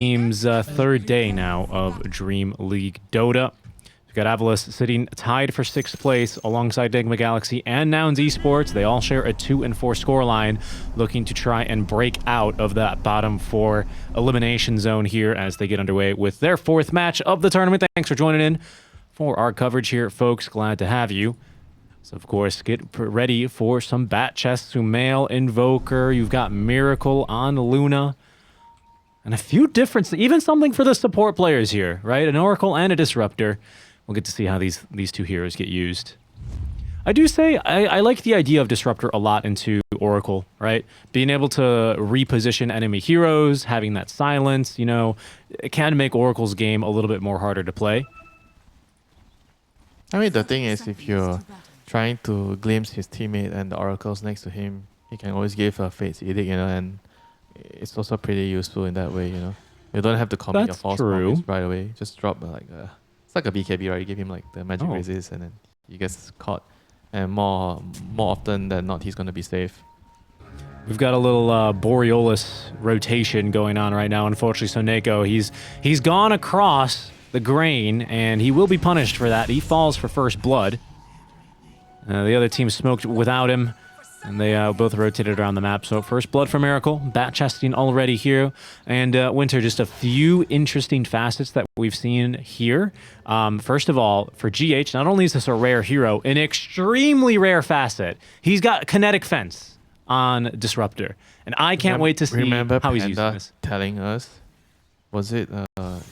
team's third day now of Dream League Dota. We've got AVULUS sitting tied for 6th place alongside Nigma Galaxy and Nouns Esports. They all share a 2-4 scoreline, looking to try and break out of that bottom 4 elimination zone here as they get underway with their 4th match of the tournament. Thanks for joining in for our coverage here, folks. Glad to have you. So, of course, get ready for some bat chests. Sumail, Invoker, you've got Miracle on Luna. And a few different, even something for the support players here, right? An Oracle and a Disruptor. We'll get to see how these two heroes get used. I do say I like the idea of Disruptor a lot into Oracle, right? Being able to reposition enemy heroes, having that silence, you know, it can make Oracle's game a little bit more harder to play. I mean, the thing is, if you're trying to glimpse his teammate and the Oracles next to him, he can always give a Fate's Edict, you know, and it's also pretty useful in that way, you know. You don't have to commit your false promise right away. Just drop it's like a BKB, right? You give him like the magic resist and then he gets caught. And more often than not, he's going to be safe. We've got a little Borealis rotation going on right now. Unfortunately, Soneko, he's gone across the grain and he will be punished for that. He falls for first blood. The other team smoked without him. And they both rotated around the map. So first blood for Miracle, bat chesting already here. And Winter, just a few interesting facets that we've seen here. First of all, for GH, not only is this a rare hero, an extremely rare facet. He's got kinetic fence on Disruptor. And I can't wait to see how he's using this. Telling us, was it the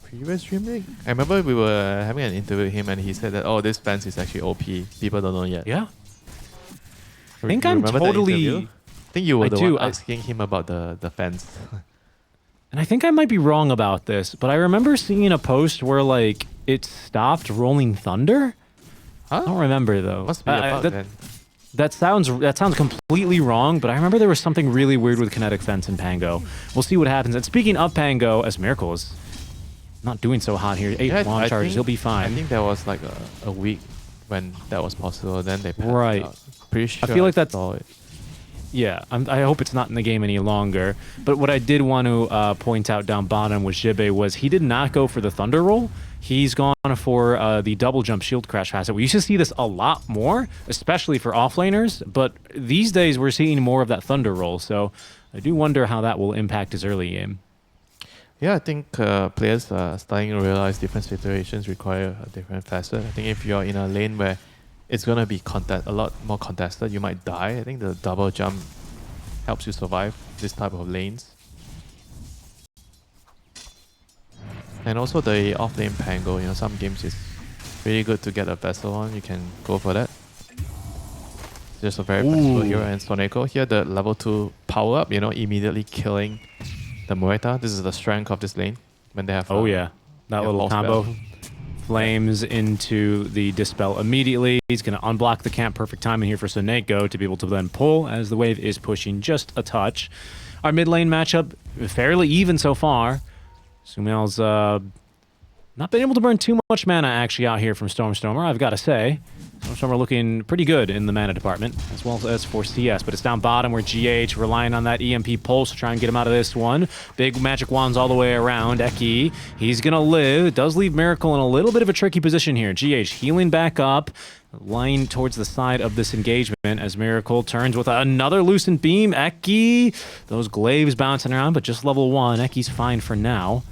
previous Dream League? I remember we were having an interview with him and he said that, oh, this fence is actually OP. People don't know yet. Yeah. I think I'm totally... I think you were the one asking him about the fence. And I think I might be wrong about this, but I remember seeing a post where like it stopped rolling thunder. Huh? I don't remember though. Must be a bug then. That sounds completely wrong, but I remember there was something really weird with kinetic fence in Pango. We'll see what happens. And speaking of Pango, as Miracle is not doing so hot here, 8 launch charges, he'll be fine. I think there was like a week when that was possible. Then they passed out. Pretty sure I feel like that's all. Yeah, I hope it's not in the game any longer. But what I did want to point out down bottom with Jibe was he did not go for the Thunder Roll. He's gone for the double jump shield crash facet. We used to see this a lot more, especially for offlaners. But these days we're seeing more of that Thunder Roll. So I do wonder how that will impact his early game. Yeah, I think players are starting to realize different situations require a different facet. I think if you're in a lane where it's going to be a lot more contested, you might die. I think the double jump helps you survive this type of lanes. And also the off-lane Pango, you know, some games is really good to get a vessel on. You can go for that. Just a very flexible hero. And Soneko here, the level 2 power up, you know, immediately killing the Muerta. This is the strength of this lane when they have that little combo. Flames into the Dispel immediately. He's going to unblock the camp. Perfect timing here for Soneko to be able to then pull as the wave is pushing just a touch. Our mid lane matchup, fairly even so far. Sumail's not been able to burn too much mana actually out here from Stormer, I've got to say. Stormer looking pretty good in the mana department, as well as for CS, but it's down bottom where GH relying on that EMP pulse to try and get him out of this one. Big magic wands all the way around. Eki, he's gonna live. It does leave Miracle in a little bit of a tricky position here. GH healing back up, lying towards the side of this engagement as Miracle turns with another Lucent Beam. Eki, those glaives bouncing around, but just level 1. Eki's fine for now.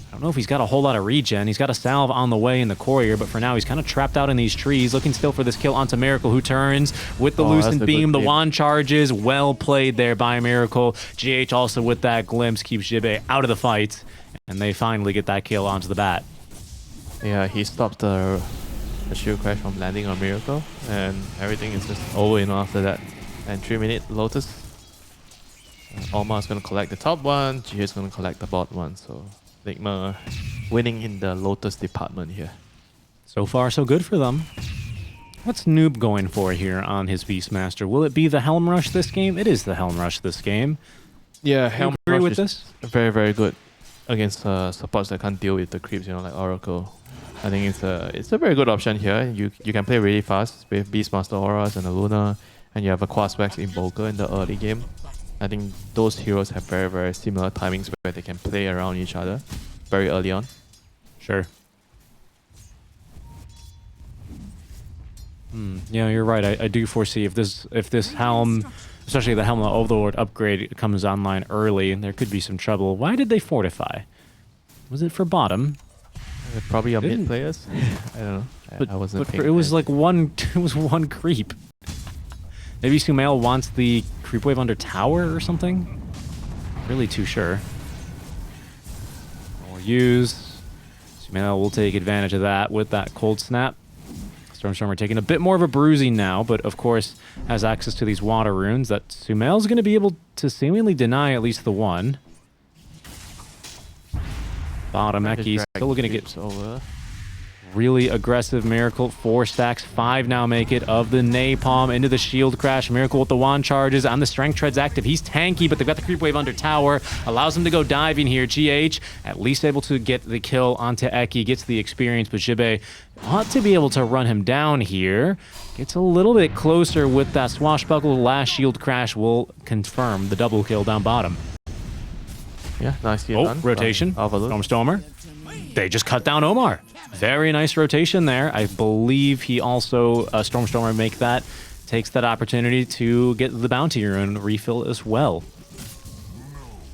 I don't know if he's got a whole lot of regen. He's got a salve on the way in the courier, but for now he's kind of trapped out in these trees, looking still for this kill onto Miracle, who turns with the Lucent Beam. The wand charges. Well played there by Miracle. GH also with that glimpse keeps Jibe out of the fight, and they finally get that kill onto the bat. Yeah, he stopped the shield crash from landing on Miracle, and everything is just over, you know, after that. And 3-minute Lotus. Alma's going to collect the top one. GH is going to collect the bottom one, so Nigma winning in the Lotus department here. So far, so good for them. What's Noob going for here on his Beastmaster? Will it be the Helm Rush this game? It is the Helm Rush this game. Yeah, Helm Rush with is this? Very, very good against supports that can't deal with the creeps, you know, like Oracle. I think it's a very good option here. You can play really fast with Beastmaster Auras and a Luna, and you have a Quaswax Invoker in the early game. I think those heroes have very, very similar timings where they can play around each other very early on. Sure. Yeah, you're right. I do foresee if this helm, especially the Helm of the Overlord upgrade, comes online early, there could be some trouble. Why did they fortify? Was it for bottom? Probably a mid players. I don't know. I wasn't. But it was like one. It was one creep. Maybe Sumail wants the creep wave under tower or something. Really too sure. More use. Sumail will take advantage of that with that cold snap. Stormstormer taking a bit more of a bruising now, but of course has access to these water runes that Sumail's going to be able to seemingly deny at least the one. Bottom Eki still looking to get over. Really aggressive Miracle. 4 stacks, 5 now make it of the Napalm into the shield crash. Miracle with the wand charges on the strength treads active. He's tanky, but they've got the creep wave under tower. Allows him to go diving here. GH at least able to get the kill onto Eki. Gets the experience, but Xibe ought to be able to run him down here. Gets a little bit closer with that swashbuckle. Last shield crash will confirm the double kill down bottom. Yeah, nicely done. Rotation. Stormstormer. They just cut down Omar. Very nice rotation there. I believe he also, Stormstormer takes that opportunity to get the bounty rune refill as well.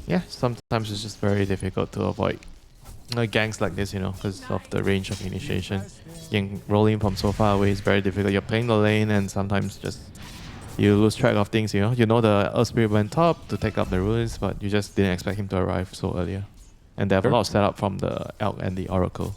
Yeah, sometimes it's just very difficult to avoid ganks like this, because of the range of initiation. Rolling from so far away is very difficult. You're playing the lane and sometimes just you lose track of things, You know the Earth Spirit went top to take up the runes, but you just didn't expect him to arrive so earlier. And they have a lot of setup from the Elk and the Oracle.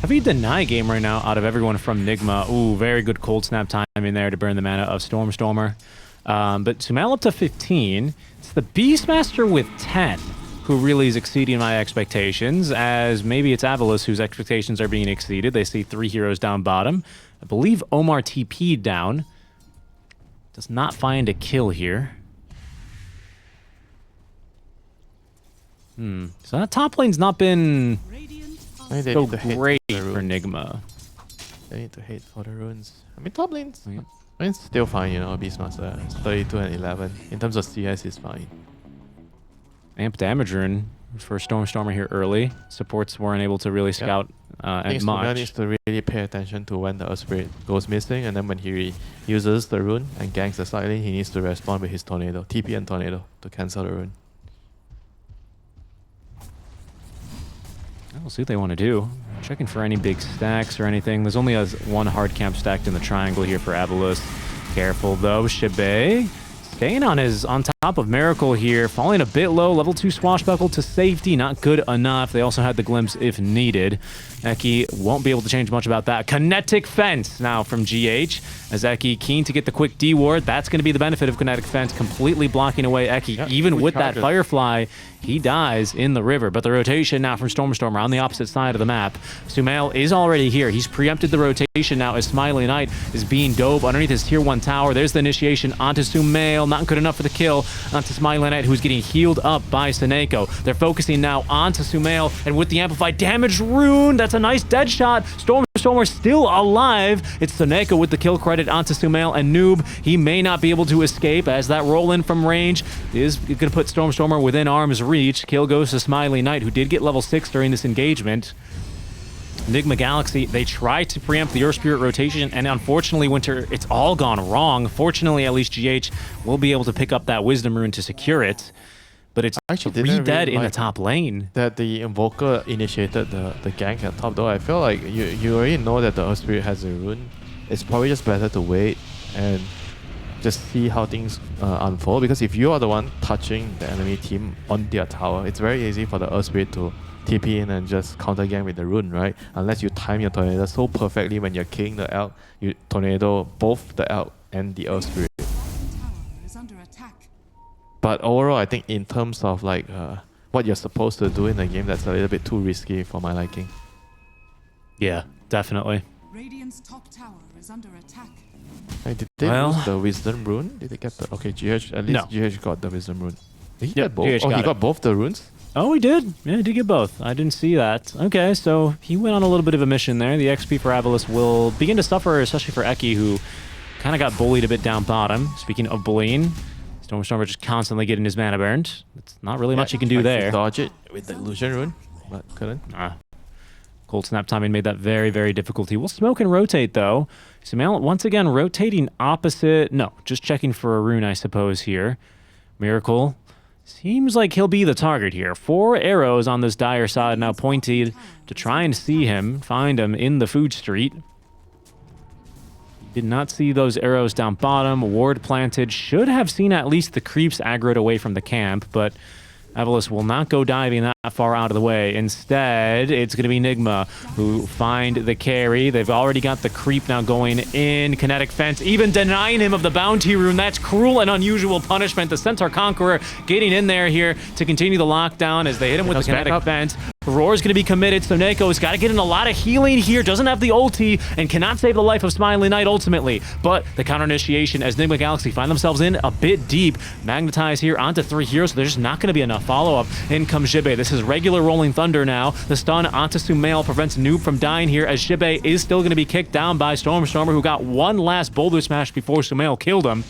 Heavy deny game right now out of everyone from Nigma. Ooh, very good cold snap time in there to burn the mana of Stormstormer. But Sumail up to 15. It's the Beastmaster with 10 who really is exceeding my expectations, as maybe it's AVULUS whose expectations are being exceeded. They see 3 heroes down bottom. I believe Omar TP'd down. Does not find a kill here. So that top lane's not been so great for Nigma. They need to hate for the runes. I mean, top lane's still fine, Beastmaster. It's 32 and 11. In terms of CS, it's fine. Amp damage rune for Stormstormer here early. Supports weren't able to really scout much. He needs to really pay attention to when the Earth Spirit goes missing, and then when he uses the rune and ganks the side lane, he needs to respond with his Tornado, TP and Tornado, to cancel the rune. We'll see what they want to do. Checking for any big stacks or anything. There's only one hard camp stacked in the triangle here for AVULUS. Careful though, Xibe staying on top of Miracle here, falling a bit low. Level 2 swashbuckle to safety, not good enough. They also had the glimpse if needed. Eki won't be able to change much about that. Kinetic Fence now from GH, as Eki keen to get the quick D ward. That's going to be the benefit of Kinetic Fence, completely blocking away Eki. Even with that Firefly, he dies in the river. But the rotation now from Stormstormer on the opposite side of the map. Sumail is already here. He's preempted the rotation now as Smiley Knight is being dove underneath his tier 1 tower. There's the initiation onto Sumail. Not good enough for the kill onto Smiley Knight, who's getting healed up by Seneko. They're focusing now onto Sumail, and with the amplified damage rune, that's a nice dead shot. Stormstormer still alive. It's Seneko with the kill credit onto Sumail, and Noob, he may not be able to escape as that roll in from range is going to put Stormstormer within arm's reach. Kill goes to Smiley Knight, who did get level 6 during this engagement. Nigma Galaxy, they tried to preempt the Earth Spirit rotation, and unfortunately, Winter, it's all gone wrong. Fortunately, at least GH will be able to pick up that Wisdom Rune to secure it, but it's dead in the top lane. That the Invoker initiated the gank at top, though. I feel like you already know that the Earth Spirit has a rune. It's probably just better to wait and just see how things unfold, because if you are the one touching the enemy team on their tower, it's very easy for the Earth Spirit to TP in and just counter gang with the rune, right? Unless you time your Tornado so perfectly when you're killing the Elk, you Tornado both the Elk and the Earth Spirit. But overall, I think in terms of like what you're supposed to do in the game, that's a little bit too risky for my liking. Yeah, definitely. Radiant's top tower is under attack. Hey, did they lose the Wisdom Rune? Did they get the... Okay, GH, at least GH got the Wisdom Rune. Did he get both? He got both the runes? Oh, he did. Yeah, he did get both. I didn't see that. Okay, so he went on a little bit of a mission there. The XP for AVULUS will begin to suffer, especially for Eki, who kind of got bullied a bit down bottom. Speaking of bullying, Stormstormer just constantly getting his mana burned. It's not really much you can do there. Dodge it with the illusion rune, but couldn't. Cold snap timing made that very, very difficult. He will smoke and rotate though. Sumail once again rotating opposite. No, just checking for a rune, I suppose, here. Miracle. Seems like he'll be the target here. 4 arrows on this dire side now pointed to try and see him, find him in the food street. Did not see those arrows down bottom. Ward planted. Should have seen at least the creeps aggroed away from the camp, but AVULUS will not go diving that far out of the way. Instead, it's going to be Nigma who find the carry. They've already got the creep now going in. Kinetic Fence, even denying him of the bounty rune. That's cruel and unusual punishment. The Centaur Conqueror getting in there here to continue the lockdown as they hit him with the Kinetic Fence. Roar's going to be committed, so Neko's got to get in a lot of healing here. Doesn't have the ulti and cannot save the life of Smiling Knight ultimately. But the counter initiation as Nigma Galaxy find themselves in a bit deep. Magnetize here onto 3 heroes, so there's just not going to be enough follow-up. In comes Jibe. This is regular Rolling Thunder now. The stun onto Sumail prevents Noob from dying here as Jibe is still going to be kicked down by Stormstormer, who got one last boulder smash before Sumail killed him.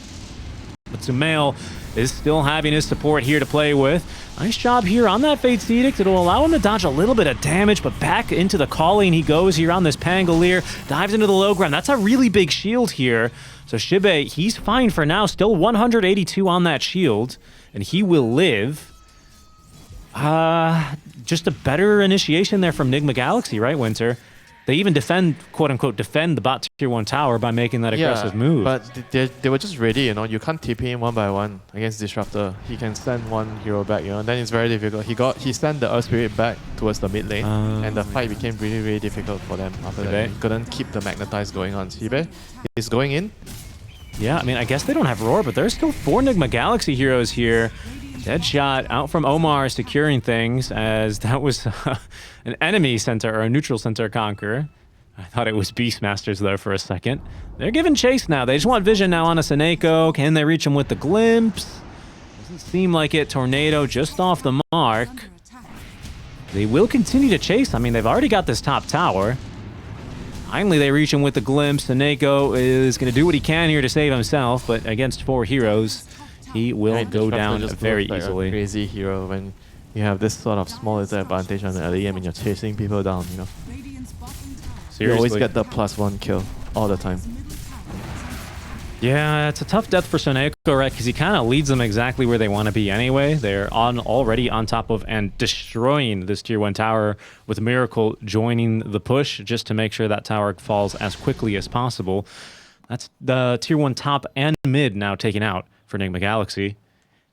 But Sumail is still having his support here to play with. Nice job here on that Fate's Edict. It'll allow him to dodge a little bit of damage, but back into the calling he goes here on this Pangolier. Dives into the low ground. That's a really big shield here. So Shibe, he's fine for now. Still 182 on that shield, and he will live. Just a better initiation there from Nigma Galaxy, right, Winter? They even defend, quote-unquote, defend the bot tier 1 tower by making that aggressive move. But they were just ready, you know. You can't TP him one by one against Disruptor. He can send one hero back, you know, and then it's very difficult. He sent the Earth Spirit back towards the mid lane, and the fight became really, really difficult for them after that. He couldn't keep the Magnetize going on. Shibe is going in. Yeah, I mean, I guess they don't have Roar, but there's still 4 Nigma Galaxy heroes here. Deadshot out from Omar securing things, as that was an enemy center or a neutral center Conqueror. I thought it was Beastmasters there for a second. They're giving chase now. They just want vision now on a Seneko. Can they reach him with the glimpse? Doesn't seem like it. Tornado just off the mark. They will continue to chase. I mean, they've already got this top tower. Finally, they reach him with the glimpse. Seneko is going to do what he can here to save himself, but against 4 heroes, he will go down very easily. A crazy hero when you have this sort of small little advantage on the early game and you're chasing people down, you know. Seriously. You always get the +1 kill all the time. Yeah, it's a tough death for Seneko, right? Because he kind of leads them exactly where they want to be anyway. They're already on top of and destroying this tier 1 tower with Miracle joining the push just to make sure that tower falls as quickly as possible. That's the tier 1 top and mid now taken out for Nigma Galaxy.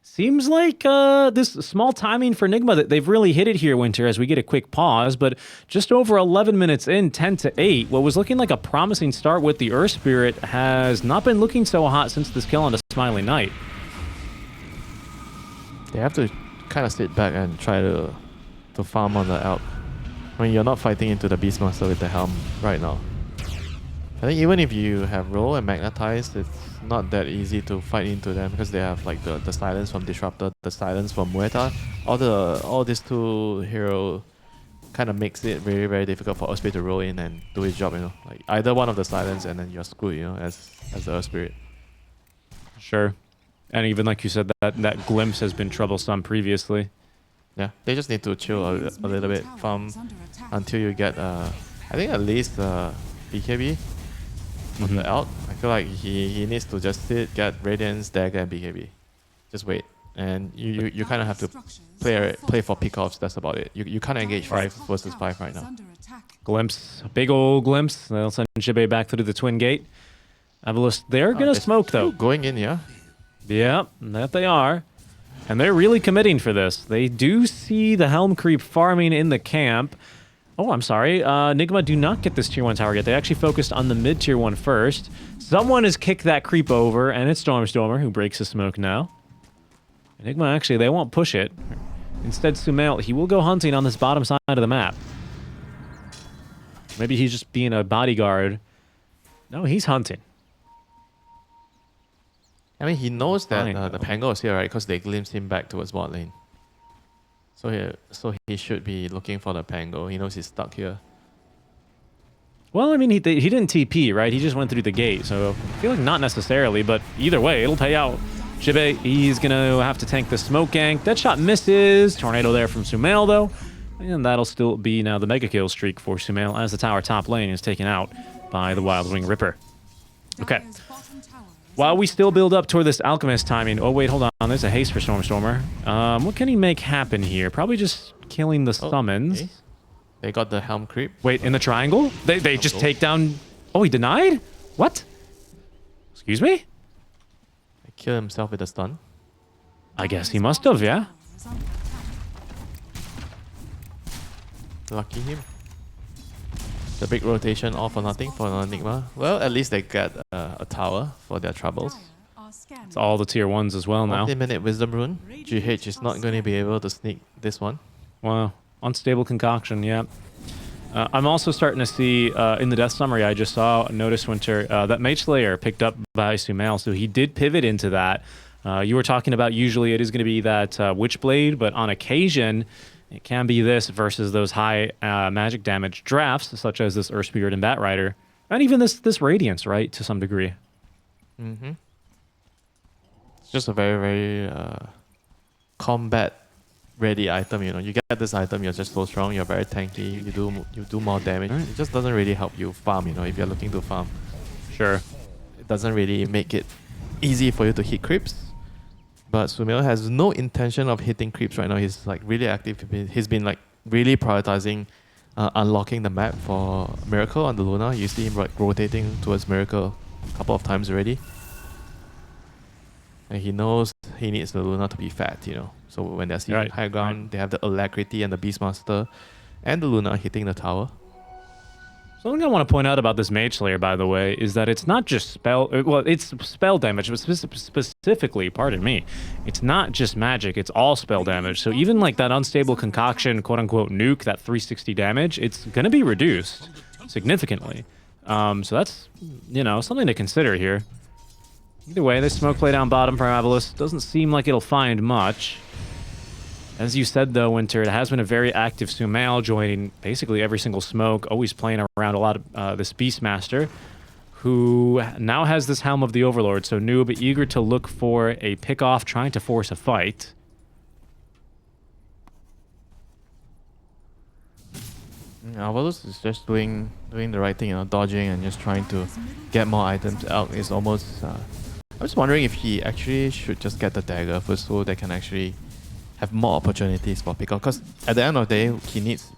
Seems like this small timing for Nigma that they've really hit it here, Winter, as we get a quick pause, but just over 11 minutes in, 10-8, what was looking like a promising start with the Earth Spirit has not been looking so hot since this kill on the Smiling Knight. They have to kind of sit back and try to farm on the Alp. I mean, you're not fighting into the Beastmaster with the Helm right now. I think even if you have Roll and Magnetize, it's not that easy to fight into them because they have like the silence from Disruptor, the silence from Muerta. All these 2 hero kind of makes it very, very difficult for Earth Spirit to roll in and do his job, you know. Like either one of the silence and then you're screwed, you know, as the Earth Spirit. Sure. And even like you said, that glimpse has been troublesome previously. Yeah, they just need to chill a little bit, farm until you get I think at least BKB on the out. I feel like he needs to just sit, get Radiance, Dagger, and BKB. Just wait. And you kind of have to play for pickoffs, that's about it. You can't engage 5 versus 5 right now. Glimpse, big old glimpse. They'll send Jibe back through the Twin Gate. AVULUS, they're going to smoke though. Going in, yeah? Yep, that they are. And they're really committing for this. They do see the Helm Creep farming in the camp. Oh, I'm sorry. Nigma do not get this tier 1 tower yet. They actually focused on the mid tier 1 first. Someone has kicked that creep over, and it's Stormstormer who breaks the smoke now. Nigma, actually, they won't push it. Instead, Sumail, he will go hunting on this bottom side of the map. Maybe he's just being a bodyguard. No, he's hunting. I mean, he knows that the Pango is here, right? Because they glimpsed him back towards bot lane. So he should be looking for the Pango. He knows he's stuck here. Well, I mean, he didn't TP, right? He just went through the gate, so I feel like not necessarily, but either way, it'll pay out Jibe, he's going to have to tank the smoke gank. Deadshot misses. Tornado there from Sumail, though. And that'll still be now the mega kill streak for Sumail as the tower top lane is taken out by the Wild Wing Ripper. Okay. While we still build up toward this Alchemist timing... Oh, wait, hold on. There's a haste for Stormstormer. What can he make happen here? Probably just killing the summons. Okay. They got the Helm creep. Wait, in the triangle? They just take down... Oh, he denied? What? Excuse me? They kill himself with a stun. I guess he must have, yeah. Lucky him. The big rotation all for nothing for Nigma. Well, at least they get a tower for their troubles. It's all the tier 1s as well now. 40-minute Wisdom Rune. GH is not going to be able to sneak this one. Wow. Unstable concoction, yeah. I'm also starting to see, in the death summary I just saw, Notice Winter, that Mage Slayer picked up by Sumail, so he did pivot into that. You were talking about usually it is going to be that Witchblade, but on occasion it can be this versus those high magic damage drafts, such as this Earth Spirit and Bat Rider, and even this Radiance, right, to some degree. Mm-hmm. It's just a very, very combat-ready item. You know, you get this item, you're just so strong, you're very tanky, you do more damage. Right. It just doesn't really help you farm. You know, if you're looking to farm, sure, it doesn't really make it easy for you to hit creeps. But Sumail has no intention of hitting creeps right now. He's like really active. He's been like really prioritizing unlocking the map for Miracle on the Luna. You see him like rotating towards Miracle a couple of times already. And he knows he needs the Luna to be fat, you know. So when they're seeing high ground, they have the Alacrity and the Beastmaster and the Luna hitting the tower. Something I want to point out about this Mage Slayer, by the way, is that it's not just spell... Well, it's spell damage, but specifically, pardon me, it's not just magic, it's all spell damage. So even like that Unstable Concoction, quote-unquote, nuke, that 360 damage, it's going to be reduced significantly. So that's, you know, something to consider here. Either way, this smoke play down bottom for AVULUS doesn't seem like it'll find much. As you said, though, Winter, it has been a very active Sumail, joining basically every single smoke, always playing around a lot of this Beastmaster, who now has this Helm of the Overlord. So Noob, eager to look for a pick-off, trying to force a fight. AVULUS is just doing the right thing, you know, dodging and just trying to get more items out. It's almost... I was wondering if he actually should just get the dagger first so they can actually have more opportunities for pick-off. Because at the end of the day, he needs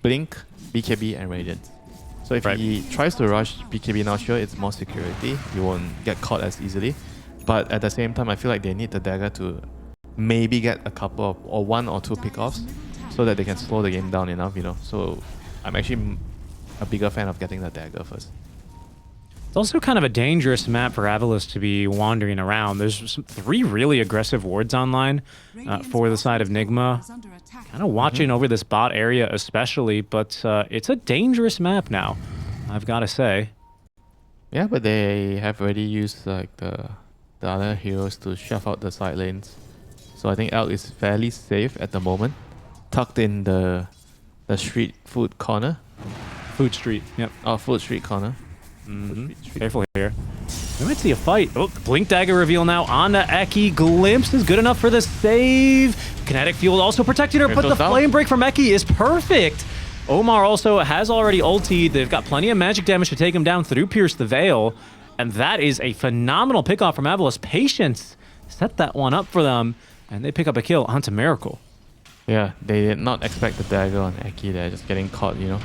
Blink, BKB, and Radiance. So if he tries to rush BKB now, sure, it's more security. You won't get caught as easily. But at the same time, I feel like they need the dagger to maybe get a couple of, or one or two pick-offs so that they can slow the game down enough, you know. So I'm actually a bigger fan of getting the dagger first. It's also kind of a dangerous map for AVULUS to be wandering around. There's 3 really aggressive wards online for the side of Nigma. Kind of watching over this bot area especially, but it's a dangerous map now, I've got to say. Yeah, but they have already used like the other heroes to chef out the side lanes. So I think Elk is fairly safe at the moment. Tucked in the street food corner. Food street, yep. Oh, food street corner. Careful here. We might see a fight. Oh, the Blink Dagger reveal now on the Eki. Glimpse is good enough for the save. Kinetic Field also protecting her, but the Flame Break from Eki is perfect. Omar also has already ultied. They've got plenty of magic damage to take him down through Pierce the Veil. And that is a phenomenal pickoff from AVULUS. Patience set that one up for them, and they pick up a kill onto Miracle. Yeah, they did not expect the dagger on Eki there, just getting caught, you know,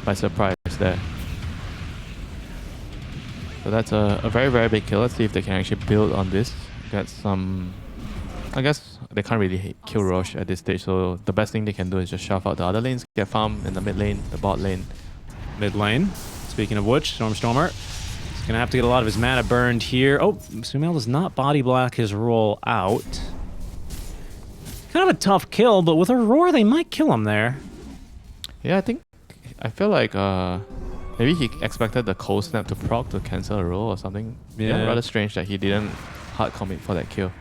by surprise there. So that's a very, very big kill. Let's see if they can actually build on this. Get some... I guess they can't really kill Roche at this stage, so the best thing they can do is just shove out the other lanes, get farm in the mid lane, the bot lane. Mid lane. Speaking of which, Stormstormer is going to have to get a lot of his mana burned here. Oh, Sumail does not body block his roll out. Kind of a tough kill, but with a roar, they might kill him there. Yeah, I feel like maybe he expected the cold snap to proc to cancel a roll or something. Yeah, rather strange that he didn't hard commit for that kill.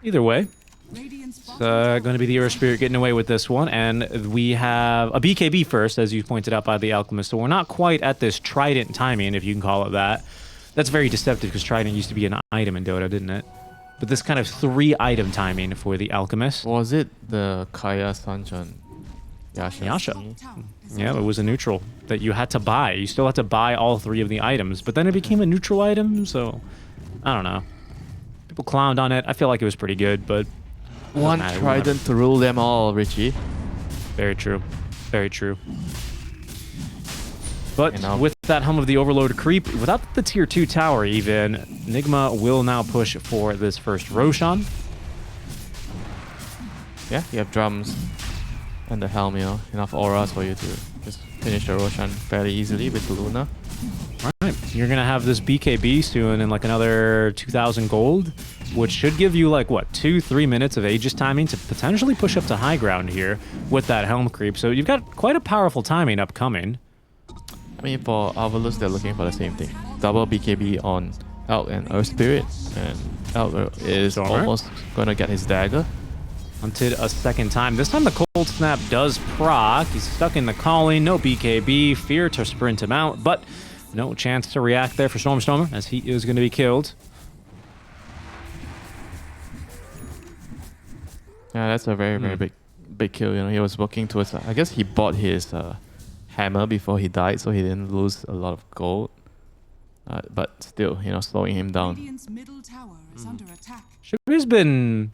Either way, it's going to be the Earth Spirit getting away with this one, and we have a BKB first, as you pointed out by the Alchemist, so we're not quite at this Trident timing, if you can call it that. That's very deceptive, because Trident used to be an item in Dota, didn't it? but this kind of 3-item timing for the Alchemist. Was it the Kaya Sanjan Yasha? Yasha. Tower is Yeah, under it was a neutral that you had to buy. You still had to buy all 3 of the items, but then it became a neutral item, so I don't know. People clowned on it. I feel like it was pretty good, but One matter, trident to rule them all, Richie. very true. Very true. But You know. with that Helm of the Overlord creep, without the tier 2 tower even, Nigma will now push for this first Roshan. Yeah, you have drums and the helm, you know, enough auras for you to just finish the Roshan fairly easily with the Luna. Right. You're going to have this BKB soon in like another 2,000 gold, which should give you like, what, 2-3 minutes of Aegis timing to potentially push up to high ground here with that Helm creep. So you've got quite a powerful timing upcoming. I mean, for AVULUS, they're looking for the same thing. Double BKB on Elk and Earth Spirit, and Elk is Stormer. almost going to get his dagger. Hunted a second time. This time the Cold Snap does proc. He's stuck in the Calling. No BKB. Fear to sprint him out, but no chance to react there for Stormer as he is going to be killed. Yeah, that's a very big kill. You know, he was working towards. I guess he bought his hammer before he died, so he didn't lose a lot of gold. But still, you know, slowing him down. Radiant's middle tower is under attack. Shibuya's been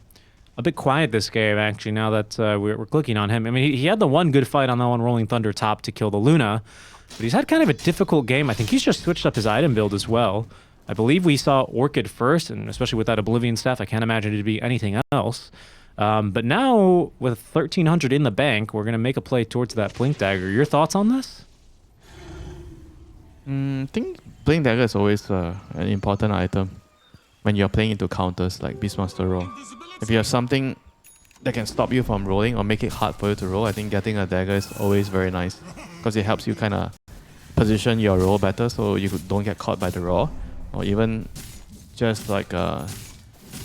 a bit quiet this game, actually, now that we're clicking on him. I mean, he had the one good fight on that one Rolling Thunder top to kill the Luna, but he's had kind of a difficult game. I think he's just switched up his item build as well. I believe we saw Orchid first, and especially with that Oblivion staff, I can't imagine it to be anything else. But now, with 1,300 in the bank, we're going to make a play towards that Blink Dagger. Your thoughts on this? I think Blink Dagger is always an important item when you're playing into counters like Beastmaster roll. If you have something that can stop you from rolling or make it hard for you to roll, I think getting a dagger is always very nice because it helps you kind of position your roll better so you don't get caught by the roll, or even just like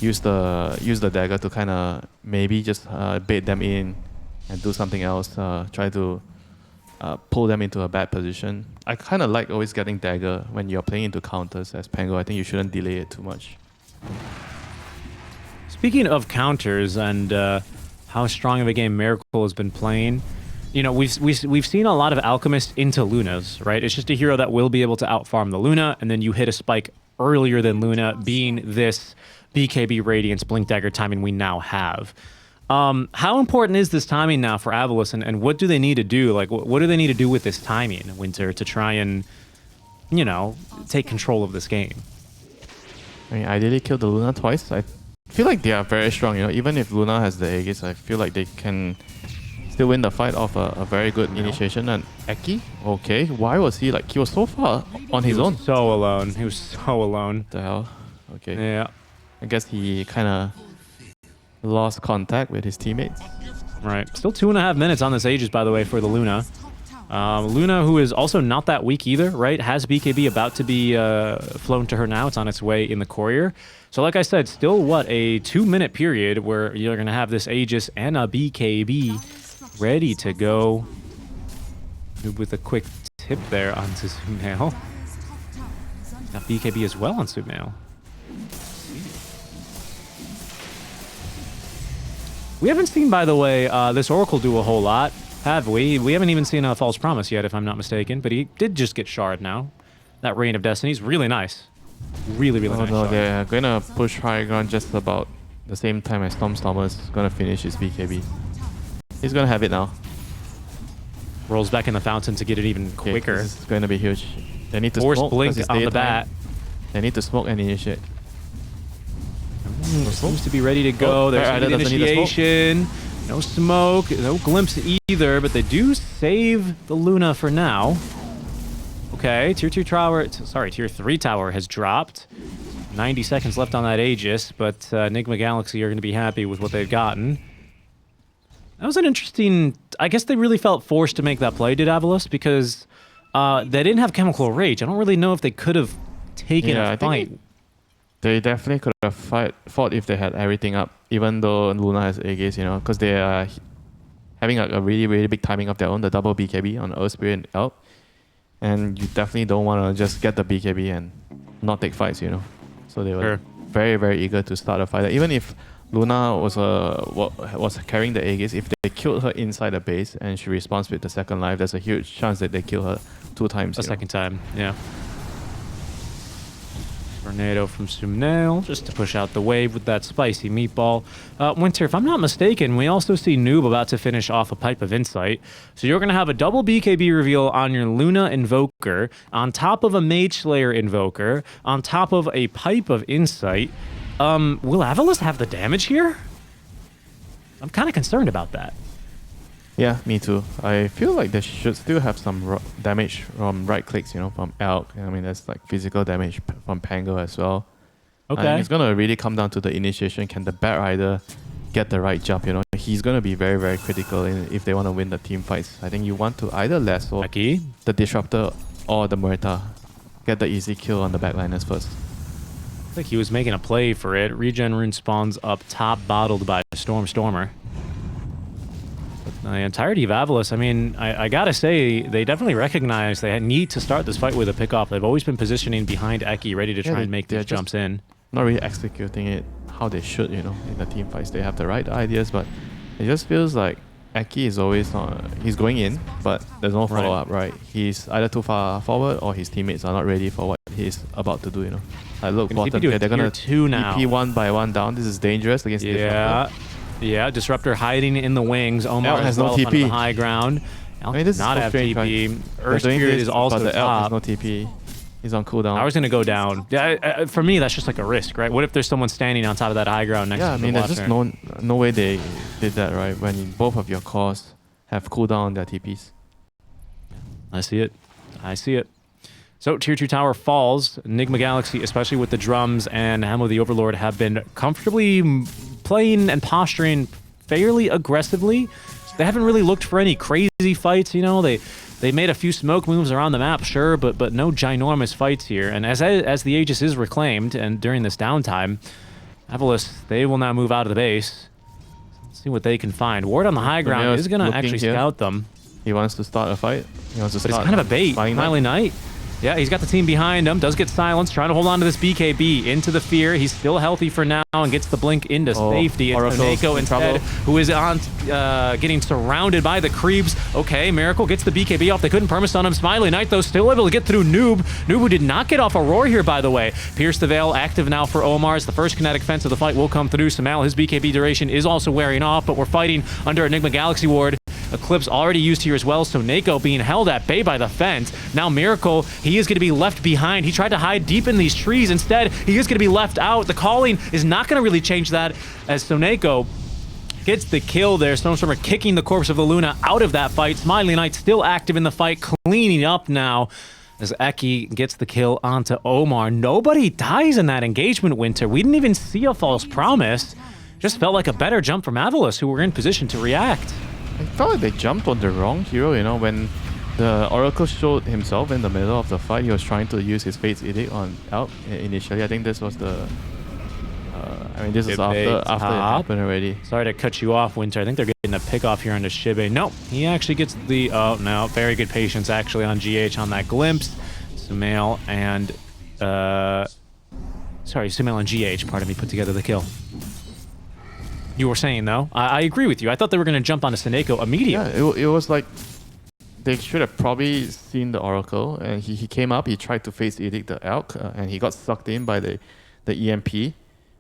use the dagger to kind of maybe just bait them in and do something else. Try to pull them into a bad position. I kind of like always getting dagger when you're playing into counters as Pango. I think you shouldn't delay it too much. Speaking of counters and how strong of a game Miracle has been playing, you know, we've seen a lot of Alchemist into Lunas, right? It's just a hero that will be able to outfarm the Luna, and then you hit a spike earlier than Luna, being this BKB Radiance Blink Dagger timing we now have. How important is this timing now for AVULUS, and what do they need to do? Like, what do they need to do with this timing, Winter, to try and, you know, take control of this game? I mean, ideally kill the Luna twice. I feel like they are very strong, you know. Even if Luna has the Aegis, I feel like they can still win the fight off a very good initiation. And Eki, okay, why was he like, he was so far on his own? So alone. He was so alone. What the hell? Okay. Yeah. I guess he kind of lost contact with his teammates. Right. Still 2.5 minutes on this Aegis, by the way, for the Luna. Luna, who is also not that weak either, right? Has BKB about to be flown to her now. It's on its way in the courier. So like I said, still, what, a 2-minute period where you're going to have this Aegis and a BKB ready to go. With a quick tip there onto Sumail. Got BKB as well on Sumail. We haven't seen, by the way, this Oracle do a whole lot, have we? We haven't even seen a False Promise yet, if I'm not mistaken, but he did just get shard now. That Reign of Destiny is really nice. Really nice. No, shard. they're going to push high ground just about the same time as Stormer's going to finish his BKB. He's going to have it now. Rolls back in the fountain to get it even quicker. This is going to be huge. They need to Force smoke blink 'cause it's on the daytime. bat. They need to smoke and initiate. Seems to be ready to go. Oh, There's either the doesn't need a smoke. initiation. No smoke, no glimpse either, but they do save the Luna for now. Okay, tier 3 tower has dropped. 90 seconds left on that Aegis, but Nigma Galaxy are going to be happy with what they've gotten. That was an interesting... I guess they really felt forced to make that play, did AVULUS, because they didn't have Chemical Rage. I don't really know if they could have taken a fight. They definitely could have fought if they had everything up, even though Luna has Aegis, you know, because they are having a really big timing of their own, the double BKB on Earth Spirit and Elk. And you definitely don't want to just get the BKB and not take fights, you know. So they were very, very eager to start a fight. Even if Luna was carrying the Aegis, if they killed her inside the base and she responds with the second life, there's a huge chance that they kill her 2 times. A second time, yeah. Tornado from Sumail just to push out the wave with that spicy meatball. Winter, if I'm not mistaken, we also see Noob about to finish off a Pipe of Insight. So you're going to have a double BKB reveal on your Luna Invoker, on top of a Mage Slayer Invoker, on top of a Pipe of Insight. Will AVULUS have the damage here? I'm kind of concerned about that. Yeah, me too. I feel like they should still have some damage from right clicks, you know, from Elk. I mean, there's like physical damage from Pango as well. Okay. And it's going to really come down to the initiation. Can the Bat Rider get the right jump, you know? He's going to be very, very critical if they want to win the team fights. I think you want to either lasso Becky, the Disruptor or the Muerta. Get the easy kill on the backliners first. I think he was making a play for it. Regen Rune spawns up top, bottled by Stormer. The entirety of AVULUS, I mean, I gotta say, they definitely recognize they need to start this fight with a pickoff. They've always been positioning behind Eki, ready to try and make these jumps in. Not really executing it how they should, you know, in the team fights. They have the right ideas, but it just feels like Eki is always he's going in, but there's no follow-up, right? He's either too far forward or his teammates are not ready for what he's about to do, you know. Like, look, bottom here, they're gonna TP 1 by 1 down. This is dangerous against Disruptor. Yeah, Disruptor hiding in the wings. Omar has well no TP. On the high ground. I mean, this not is so have strange, TP. right? Earth Spirit is also but the Elk top. has no TP. He's on cooldown. I was gonna go down. Yeah, for me, that's just like a risk, right? What if there's someone standing on top of that high ground next to the I mean, there's just no way they did that, right? When both of your cores have cooldown on their TPs. I see it. So Tier 2 tower falls. Nigma Galaxy, especially with the drums and Hamo the Overlord, have been comfortably playing and posturing fairly aggressively. They haven't really looked for any crazy fights, you know. They made a few smoke moves around the map, sure, but no ginormous fights here. And as the Aegis is reclaimed, and during this downtime, AVULUS, they will now move out of the base. Let's see what they can find. Ward on the high ground is going to actually scout them. He wants to start a fight. But it's kind of a bait. Smiley Knight. Yeah, he's got the team behind him. Does get silenced. Trying to hold on to this BKB into the fear. He's still healthy for now and gets the blink into safety. It's Neko instead, who is on getting surrounded by the creeps. Okay, Miracle gets the BKB off. They couldn't permastun him. Smiley Knight, though, still able to get through Noob. Noob, who did not get off a roar here, by the way. Pierce the Veil, active now for Omar's. The first kinetic fence of the fight will come through. Sumail, his BKB duration is also wearing off, but we're fighting under Enigma Galaxy Ward. Eclipse already used here as well, so Neko being held at bay by the fence. Now Miracle, he is going to be left behind. He tried to hide deep in these trees. Instead, he is going to be left out. The calling is not going to really change that, as Soneko gets the kill there. Snowstormer kicking the corpse of the Luna out of that fight. Smiley Knight still active in the fight, cleaning up now as Eki gets the kill onto Omar. Nobody dies in that engagement, Winter. We didn't even see a false promise. Just felt like a better jump from AVULUS, who were in position to react. I felt like they jumped on the wrong hero, you know, when the Oracle showed himself in the middle of the fight. He was trying to use his Fate's Edict on Elk initially. I think this was the... I mean, this is after it happened already. Sorry to cut you off, Winter. I think they're getting a pick off here on the Shibe. Nope, he actually gets the... Oh, no, very good patience actually on GH on that glimpse. Sumail and... Sorry, Sumail and GH, pardon me, put together the kill. You were saying, though? I agree with you. I thought they were going to jump onto Soneko immediately. Yeah, it was like they should have probably seen the Oracle, and he came up, he tried to face Edict the Elk, and he got sucked in by the EMP,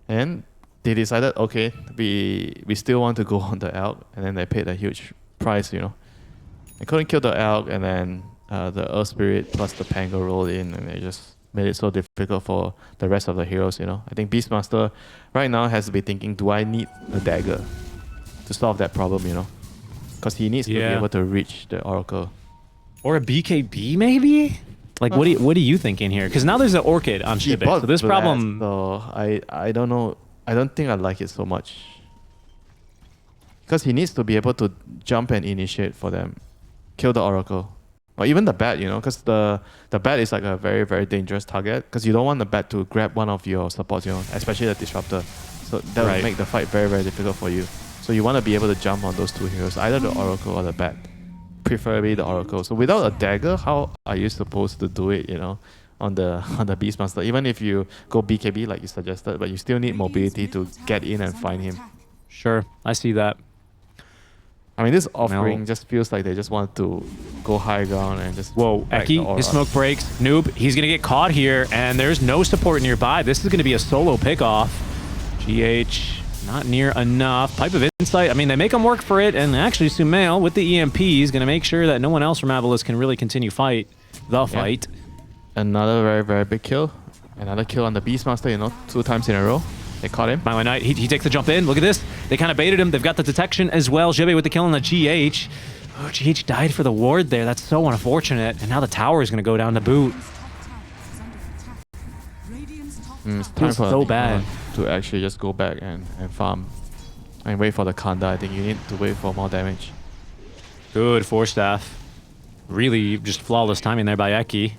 and they decided, okay, we still want to go on the Elk, and then they paid a huge price, you know. They couldn't kill the Elk, and then the Earth Spirit plus the Pango rolled in, and they just made it so difficult for the rest of the heroes, you know. I think Beastmaster right now has to be thinking, do I need a dagger to solve that problem, you know? Because he needs to be able to reach the Oracle. Or a BKB, maybe? Like, what are you thinking here? Because now there's an Orchid on Shibe, so this problem... So I don't know. I don't think I like it so much. Because he needs to be able to jump and initiate for them. Kill the Oracle. Or even the bat, you know, because the bat is like a very, very dangerous target, because you don't want the bat to grab one of your supports, you know, especially the Disruptor. So that will make the fight very, very difficult for you. So you want to be able to jump on those two heroes, either the Oracle or the bat. Preferably the Oracle. So without a dagger, how are you supposed to do it, you know? on the Beastmaster. Even if you go BKB like you suggested, but you still need mobility to get in and find him. Sure, I see that. I mean, this offering just feels like they just want to go high ground and just... Whoa, back the Eki, aura. his smoke breaks. Noob, he's going to get caught here, and there's no support nearby. This is going to be a solo pickoff. GH, not near enough. Pipe of Insight, I mean, they make him work for it, and actually Sumail, with the EMP, is going to make sure that no one else from AVULUS can really continue fight. Fight. Another very, very big kill. Another kill on the Beastmaster, you know, 2 times in a row. They caught him. Milo Knight, he takes the jump in. Look at this. They kind of baited him. They've got the detection as well. Jibe with the kill on the GH. Oh, GH died for the ward there. That's so unfortunate. And now the tower is going to go down to boot. It's time for so bad to actually just go back and farm and wait for the Kanda. I think you need to wait for more damage. Good Force Staff. Really just flawless timing there by Eki.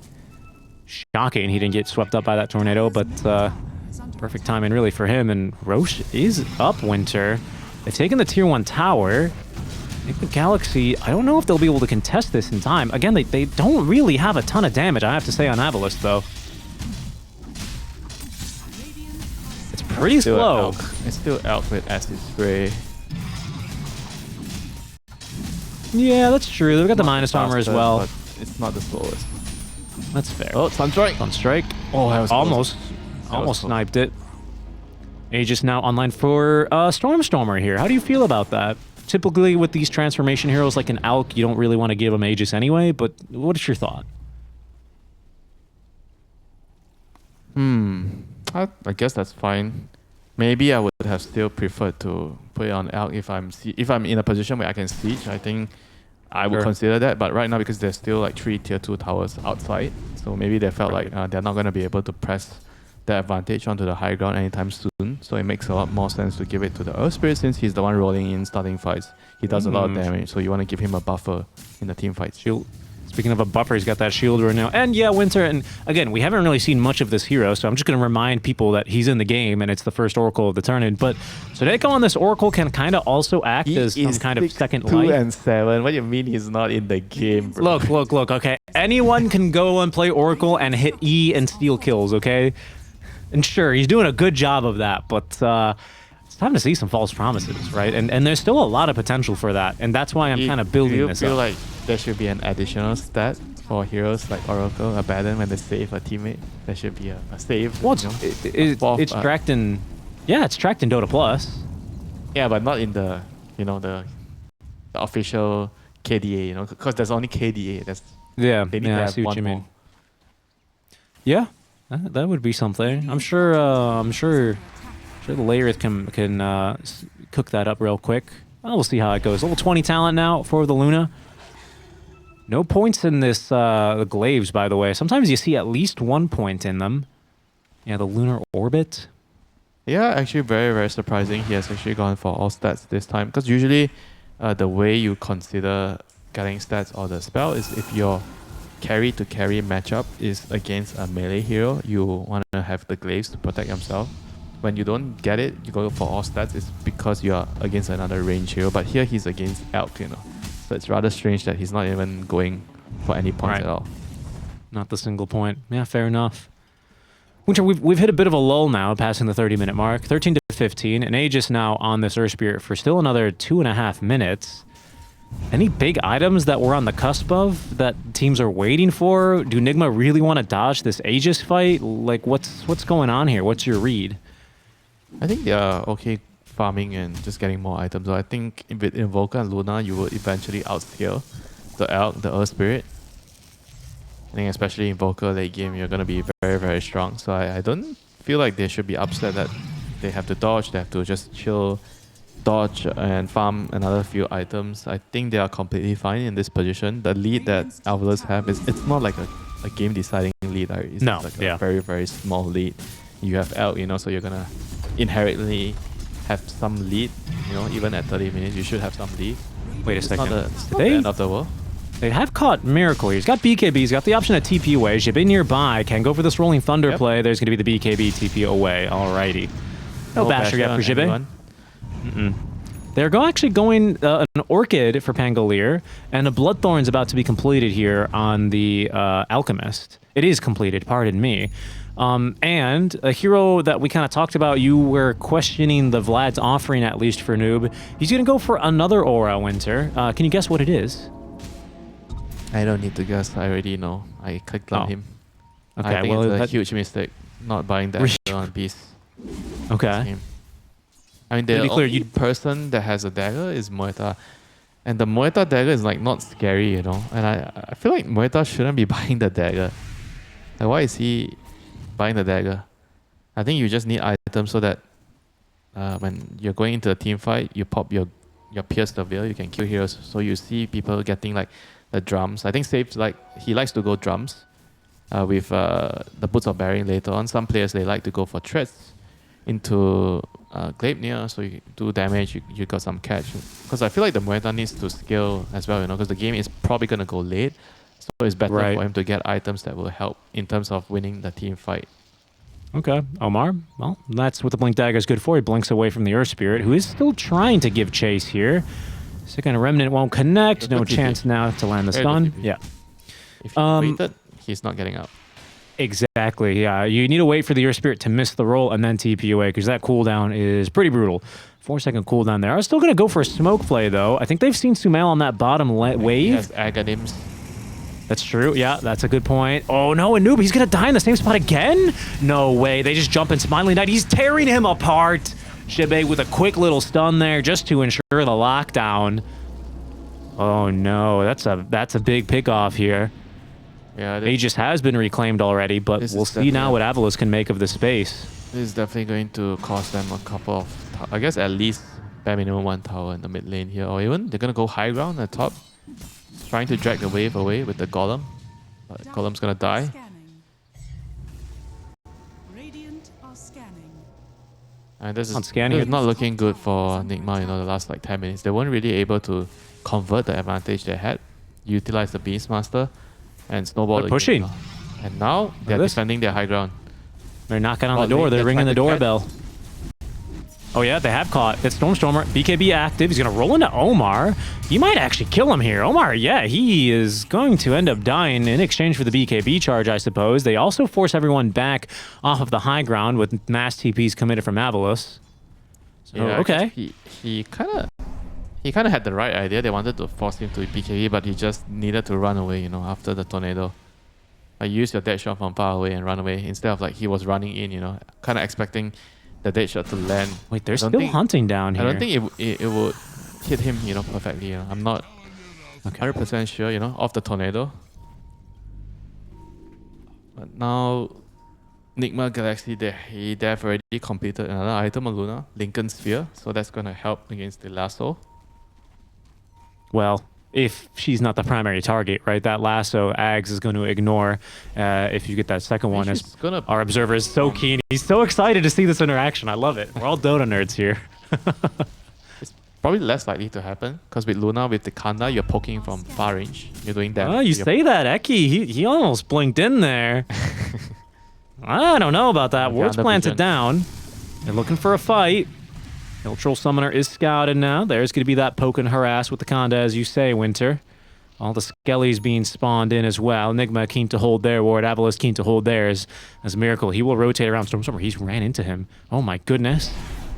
Shocking he didn't get swept up by that tornado, but perfect timing really for him. And Roche is up, Winter. They've taken the tier 1 tower. I think the Galaxy, I don't know if they'll be able to contest this in time. Again, they don't really have a ton of damage, I have to say, on AVULUS, though. It's pretty slow. It's still out with Acid Spray. Yeah, that's true. They've got the minus armor as well. But it's not the slowest. That's fair. Oh, Sunstrike. Sunstrike. Oh, that was almost. Almost sniped it. Aegis now online for Stormstormer here. How do you feel about that? Typically with these transformation heroes like an Alk, you don't really want to give them Aegis anyway, but what is your thought? I guess that's fine. Maybe I would have still preferred to put it on Alk if I'm in a position where I can siege. I think I would consider that, but right now because there's still like 3 tier 2 towers outside, so maybe they felt like they're not going to be able to press the advantage onto the high ground anytime soon, so it makes a lot more sense to give it to the Earth Spirit since he's the one rolling in starting fights. He does a lot of damage, so you want to give him a buffer in the team fights. Shield. Speaking of a buffer, he's got that shield right now. And yeah, Winter, and again, we haven't really seen much of this hero, so I'm just going to remind people that he's in the game and it's the first Oracle of the tournament. But Sodeko on this Oracle can kind of also act as some kind of second life. 2 and 7. What do you mean he's not in the game, bro? Look, okay. Anyone can go and play Oracle and hit E and steal kills, okay? And sure, he's doing a good job of that, but it's time to see some false promises, right? And there's still a lot of potential for that, and that's why I'm kind of building this up. Do you feel like there should be an additional stat for heroes like Oracle, Abaddon, when they save a teammate? There should be a save. Well, it's tracked in... Yeah, it's tracked in Dota Plus. Yeah, but not in the, the official KDA, because there's only KDA. They need to have one more. Yeah, that would be something. I'm sure the layers can cook that up real quick. Well, we'll see how it goes. Level 20 talent now for the Luna. No points in this the glaives, by the way. Sometimes you see at least 1 point in them. Yeah, the lunar orbit. Yeah, actually very, very surprising. He has actually gone for all stats this time. Because usually the way you consider getting stats or the spell is if your carry to carry matchup is against a melee hero, you want to have the glaives to protect yourself. When you don't get it, you go for all stats, it's because you are against another range hero. But here he's against Elk, So it's rather strange that he's not even going for any points at all. Not the single point. Yeah, fair enough. Winter, we've hit a bit of a lull now, passing the 30-minute mark. 13 to 15, and Aegis now on this Earth Spirit for still another 2.5 minutes. Any big items that we're on the cusp of that teams are waiting for? Do Nigma really want to dodge this Aegis fight? Like, what's going on here? What's your read? I think they are okay farming and just getting more items. So I think with Invoker and Luna, you will eventually outscale the Elk, the Earth Spirit. I think especially Invoker late game, you're going to be very, very strong. So I don't feel like they should be upset that they have to dodge. They have to just chill, dodge, and farm another few items. I think they are completely fine in this position. The lead that AVULUS have it's not like a game-deciding lead. Right? It's like a very, very small lead. You have Elk, so you're going to inherently have some lead, even at 30 minutes, you should have some lead. Wait a second. It's not the end of the world. They have caught Miracle here. He's got BKB, he's got the option of TP away. Jibe nearby, can go for this Rolling Thunder play. There's going to be the BKB TP away. Alrighty. No basher yet for Jibe. They're actually going an Orchid for Pangolier, and a Bloodthorn's about to be completed here on the Alchemist. It is completed, pardon me. And a hero that we kind of talked about, you were questioning the Vlad's offering, at least for Noob. He's going to go for another aura, Winter. Can you guess what it is? I don't need to guess. I already know. I clicked on him. Okay, I think it's a huge mistake not buying that on Beast. Okay. I mean, the only person that has a dagger is Moeta. And the Moeta dagger is like not scary, you know. And I feel like Moeta shouldn't be buying the dagger. Like, why is he buying the dagger? I think you just need items so that when you're going into a team fight, you pop your Pierce the Veil, you can kill heroes. So you see people getting like the drums. I think Saves he likes to go drums with the Boots of Bearing later on. Some players, they like to go for threats into Gleipnir, so you do damage, you got some catch. Because I feel like the Moeta needs to scale as well, you know, because the game is probably going to go late. So it's better for him to get items that will help in terms of winning the team fight. Okay, Omar. Well, that's what the Blink Dagger is good for. He blinks away from the Earth Spirit, who is still trying to give chase here. Second Remnant won't connect. No chance now to land the stun. Yeah. If he waited, he's not getting up. Exactly, yeah. You need to wait for the Earth Spirit to miss the roll and then TP away, because that cooldown is pretty brutal. 4-second cooldown there. I was still going to go for a smoke play, though. I think they've seen Sumail on that bottom wave. He has Aghanim's. That's true. Yeah, that's a good point. Oh, no, and Noob, he's going to die in the same spot again? No way. They just jump in Smiling Knight. He's tearing him apart. Shibe with a quick little stun there just to ensure the lockdown. Oh, no. That's a big pickoff here. Yeah, Aegis has been reclaimed already, but we'll see now what Avulus can make of the space. This is definitely going to cost them a couple of... I guess at least bare minimum 1 tower in the mid lane here. Or even they're going to go high ground at top. Trying to drag the wave away with the Golem. But Golem's going to die. Radiant are scanning. And this is not looking good for Nigma, you know, the last like 10 minutes. They weren't really able to convert the advantage they had. Utilize the Beastmaster. And snowball. They're pushing. And now they're defending their high ground. They're knocking on the door. They're ringing the doorbell. Oh yeah, they have caught. It's Stormstormer. BKB active. He's going to roll into Omar. He might actually kill him here. Omar, yeah, he is going to end up dying in exchange for the BKB charge, I suppose. They also force everyone back off of the high ground with mass TPs committed from Avulus. So, yeah, okay. He kind of had the right idea. They wanted to force him to BKB, but he just needed to run away, you know, after the tornado. Like, use your dead shot from far away and run away instead of like he was running in, you know, kind of expecting the dead shot to land. Wait, they're still hunting down here. I don't think it would hit him, you know, perfectly. You know? I'm not 100% sure, you know, of the tornado. But now, Nigma Galaxy, they've already completed another item on Luna, Lincoln Sphere, so that's going to help against the lasso. Well, if she's not the primary target, right? That lasso, Ags is going to ignore if you get that second one. As our observer is so keen. He's so excited to see this interaction. I love it. We're all Dota nerds here. It's probably less likely to happen, because with Luna, with the Kanda, you're poking from far range. You're doing damage. Oh, you say that, Eki. He almost blinked in there. I don't know about that. Ward's planted down. They're looking for a fight. Neutral Summoner is scouted now. There's going to be that poke and harass with the Kanda, as you say, Winter. All the Skellies being spawned in as well. Nigma keen to hold their ward. Avulus keen to hold theirs. As a miracle, he will rotate around Stormstormer. He's ran into him. Oh my goodness.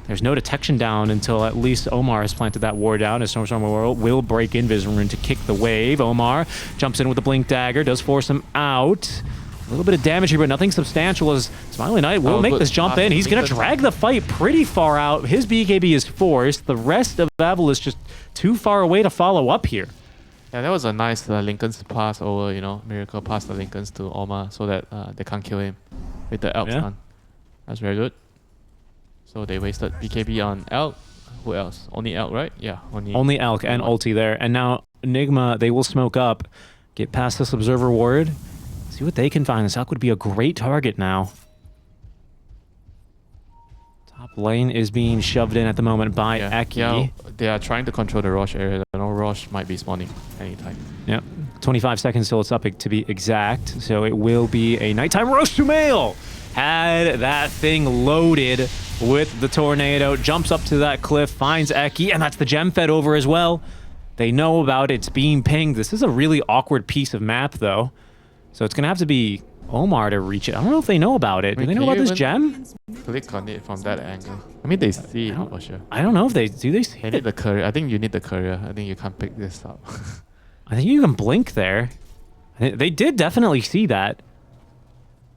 There's no detection down until at least Omar has planted that ward down, as Stormstormer will break Invis Rune to kick the wave. Omar jumps in with the Blink Dagger, does force him out. A little bit of damage here, but nothing substantial, as Smiling Knight will make this jump in. He's going to drag the fight pretty far out. His BKB is forced. The rest of Avulus just too far away to follow up here. Yeah, that was a nice Lincoln's pass over, you know, Miracle pass the Lincolns to Omar so that they can't kill him with the Elk stun. That's very good. So they wasted BKB on Elk. Who else? Only Elk, right? Yeah, only Elk and ulti there. And now Nigma, they will smoke up, get past this Observer ward. See what they can find. This Elk would be a great target now. Top lane is being shoved in at the moment by Eki. Yeah, they are trying to control the Rosh area. I know Rosh might be spawning anytime. Yep. 25 seconds till it's up to be exact. So it will be a nighttime Rosh Sumail. had that thing loaded with the tornado, jumps up to that cliff, finds Eki, and that's the gem fed over as well. They know about it. It's being pinged. This is a really awkward piece of map, though. So it's going to have to be Omar to reach it. I don't know if they know about it. Do they know about this gem? Click on it from that angle. I mean, they see it for sure. I don't know if they... Do they see They need the courier. I think you need the courier. I think you can't pick this up. I think you can blink there. They did definitely see that.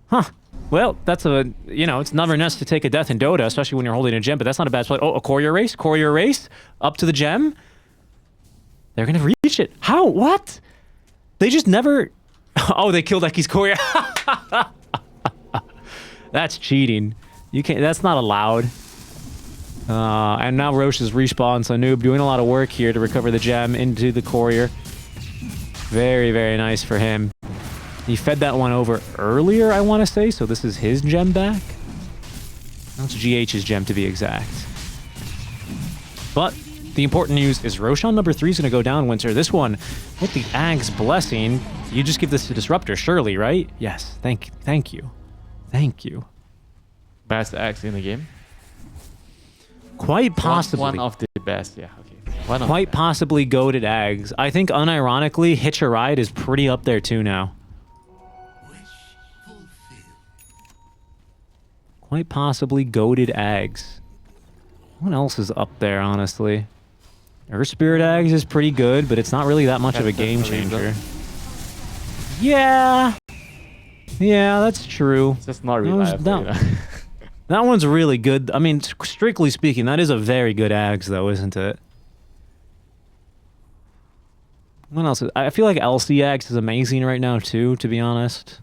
Huh. Well, that's a... You know, it's never nice to take a death in Dota, especially when you're holding a gem, but that's not a bad spot. Oh, a courier race? Courier race? Up to the gem? They're going to reach it. How? What? They just never... Oh, they killed Eki's courier. That's cheating. You can't... That's not allowed. And now Roche's respawn, so Noob doing a lot of work here to recover the gem into the courier. Very, very nice for him. He fed that one over earlier, I want to say, so this is his gem back. That's GH's gem to be exact. But the important news is Roshan number 3 is going to go down, Winter. This one, with the Ag's blessing, you just give this to Disruptor, surely, right? Yes, thank you. Thank you. Best axe in the game? Quite possibly. One of the best, yeah. Okay. Quite possibly goated Ags. I think, unironically, Hitch a Ride is pretty up there too now. Quite possibly goated Ags. What else is up there, honestly? Earth Spirit Ags is pretty good, but it's not really that much of a game changer. Yeah. Yeah, that's true. It's just not reliable. That one's really good. I mean, strictly speaking, that is a very good Ags, though, isn't it? What else? I feel like LC Ags is amazing right now, too, to be honest.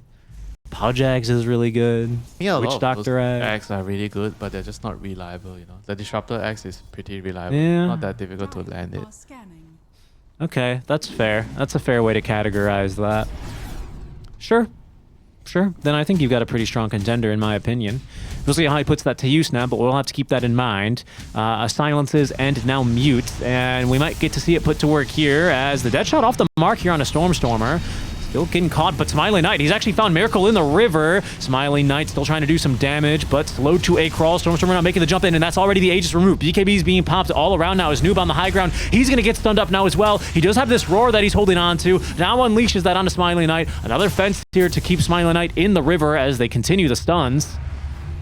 Pudge Ags is really good. Yeah, Witch Doctor Ags are really good, but they're just not reliable, you know. The Disruptor Ags is pretty reliable. Yeah. Not that difficult to land it. Okay, that's fair. That's a fair way to categorize that. Sure. Sure. Then I think you've got a pretty strong contender, in my opinion. We'll see how he puts that to use now, but we'll have to keep that in mind. Silences and now mutes, and we might get to see it put to work here as the dead shot off the mark here on a Stormstormer. Still getting caught, but Smiley Knight, he's actually found Miracle in the river. Smiley Knight still trying to do some damage, but slow to a crawl. Stormstormer not making the jump in, and that's already the Aegis removed. BKB is being popped all around now as Noob on the high ground. He's going to get stunned up now as well. He does have this roar that he's holding on to. Now unleashes that onto Smiley Knight. Another fence here to keep Smiley Knight in the river as they continue the stuns.